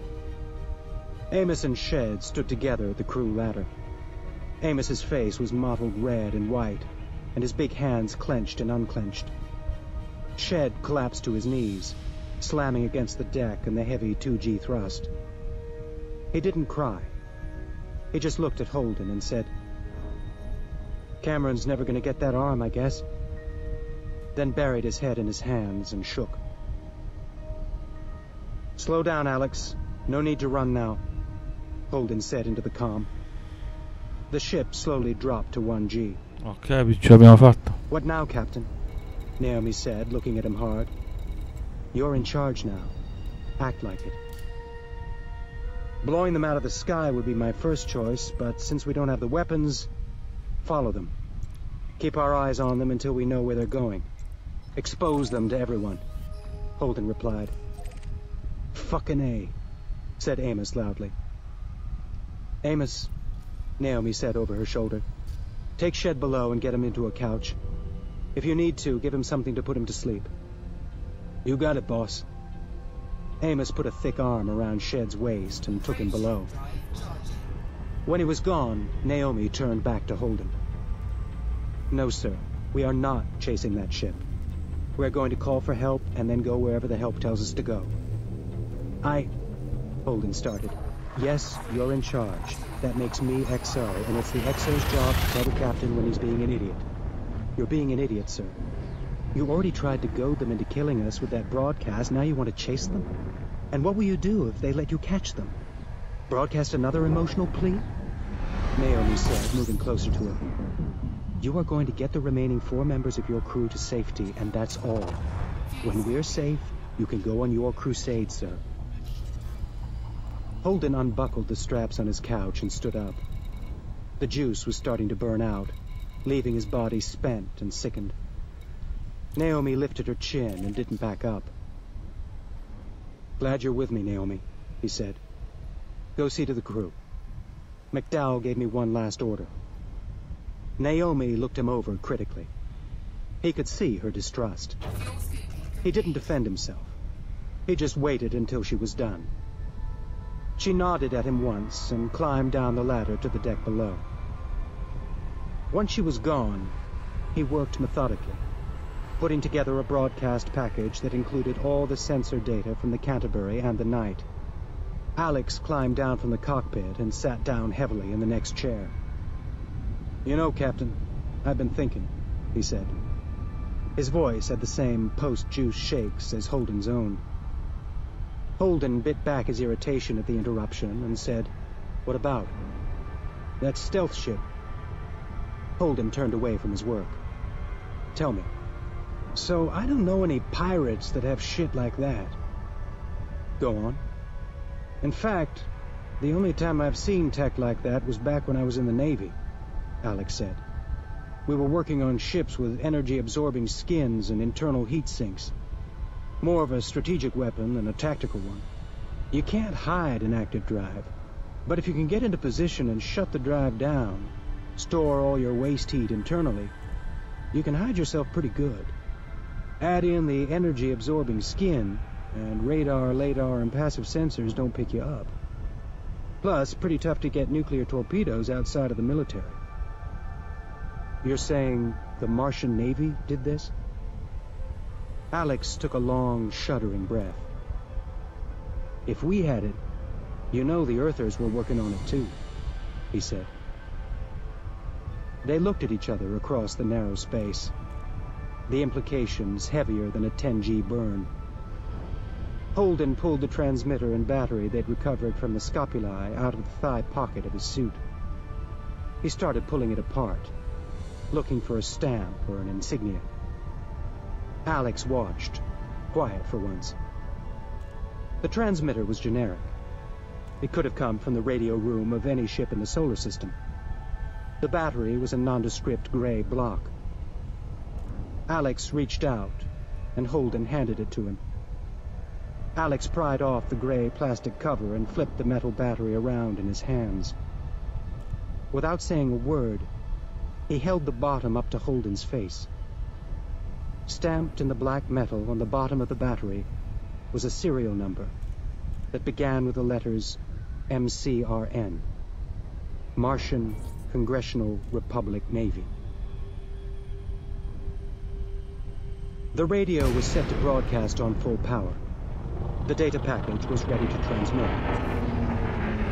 Amos and Shed stood together at the crew ladder. Amos's face was mottled red and white, and his big hands clenched and unclenched. Shed collapsed to his knees, slamming against the deck and the heavy 2G thrust. He didn't cry. He just looked at Holden and said, Cameron's never going to get that arm, I guess. Then buried his head in his hands and shook. Slow down, Alex. No need to run now, Holden said into the comm. The ship slowly dropped to 1G. Ok, ce l'abbiamo fatta. What now, Captain? Naomi said, looking at him hard. You're in charge now. Act like it. Blowing them out of the sky would be my first choice, but since we don't have the weapons, follow them. Keep our eyes on them until we know where they're going. Expose them to everyone, Holden replied. Fucking A, said Amos loudly. Amos, Naomi said over her shoulder. Take Shed below and get him into a couch. If you need to, give him something to put him to sleep. You got it, boss. Amos put a thick arm around Shed's waist and took him below. When he was gone, Naomi turned back to Holden. No, sir. We are not chasing that ship. We're going to call for help and then go wherever the help tells us to go. Holden started. Yes, you're in charge. That makes me XO, and it's the XO's job to tell the captain when he's being an idiot. You're being an idiot, sir. You already tried to goad them into killing us with that broadcast, now you want to chase them? And what will you do if they let you catch them? Broadcast another emotional plea? Naomi said, moving closer to him. You are going to get the remaining 4 members of your crew to safety, and that's all. When we're safe, you can go on your crusade, sir. Holden unbuckled the straps on his couch and stood up. The juice was starting to burn out, leaving his body spent and sickened. Naomi lifted her chin and didn't back up. Glad you're with me, Naomi, he said. Go see to the crew. McDowell gave me one last order. Naomi looked him over critically. He could see her distrust. He didn't defend himself. He just waited until she was done. She nodded at him once and climbed down the ladder to the deck below. Once she was gone, he worked methodically, putting together a broadcast package that included all the sensor data from the Canterbury and the night. Alex climbed down from the cockpit and sat down heavily in the next chair. You know, Captain, I've been thinking, he said. His voice had the same post-juice shakes as Holden's own. Holden bit back his irritation at the interruption and said, What about? That stealth ship. Holden turned away from his work. Tell me. So I don't know any pirates that have shit like that. Go on. In fact, the only time I've seen tech like that was back when I was in the Navy, Alex said. We were working on ships with energy-absorbing skins and internal heat sinks. More of a strategic weapon than a tactical one. You can't hide an active drive, but if you can get into position and shut the drive down, store all your waste heat internally, you can hide yourself pretty good. Add in the energy-absorbing skin, and radar, LADAR, and passive sensors don't pick you up. Plus, pretty tough to get nuclear torpedoes outside of the military. You're saying the Martian Navy did this? Alex took a long, shuddering breath. If we had it, you know the Earthers were working on it too, he said. They looked at each other across the narrow space, the implications heavier than a 10G burn. Holden pulled the transmitter and battery they'd recovered from the scapulae out of the thigh pocket of his suit. He started pulling it apart, looking for a stamp or an insignia. Alex watched, quiet for once. The transmitter was generic. It could have come from the radio room of any ship in the solar system. The battery was a nondescript gray block. Alex reached out, and Holden handed it to him. Alex pried off the gray plastic cover and flipped the metal battery around in his hands. Without saying a word, he held the bottom up to Holden's face. Stamped in the black metal on the bottom of the battery was a serial number that began with the letters MCRN, Martian Congressional Republic Navy. The radio was set to broadcast on full power. The data package was ready to transmit.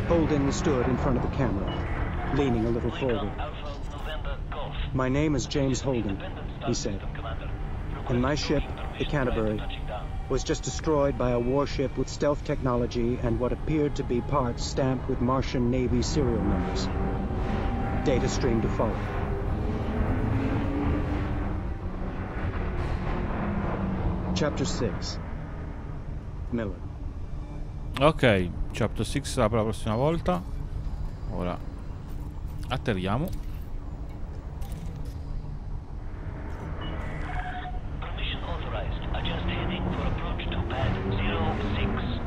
Holden stood in front of the camera, leaning a little forward. My name is James Holden, he said. And my ship, the Canterbury, was just destroyed by a warship with stealth technology and what appeared to be parts stamped with Martian Navy serial numbers. Data streamed to follow. Chapter 6. Miller. Ok, Chapter 6 sarà per la prossima volta. Ora atterriamo. Permission authorized. Adjust heading for approach to pad 06.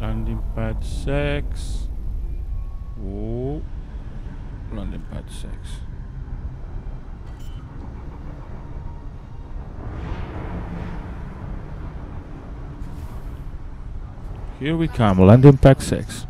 Landing pad 6. Oh, landing pad 6. Here we come, landing pad 6.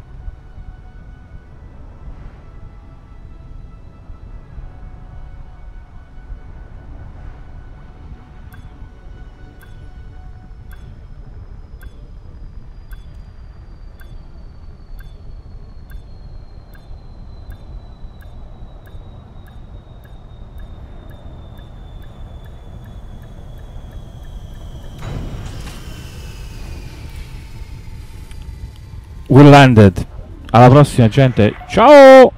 We landed. Alla prossima gente. Ciao!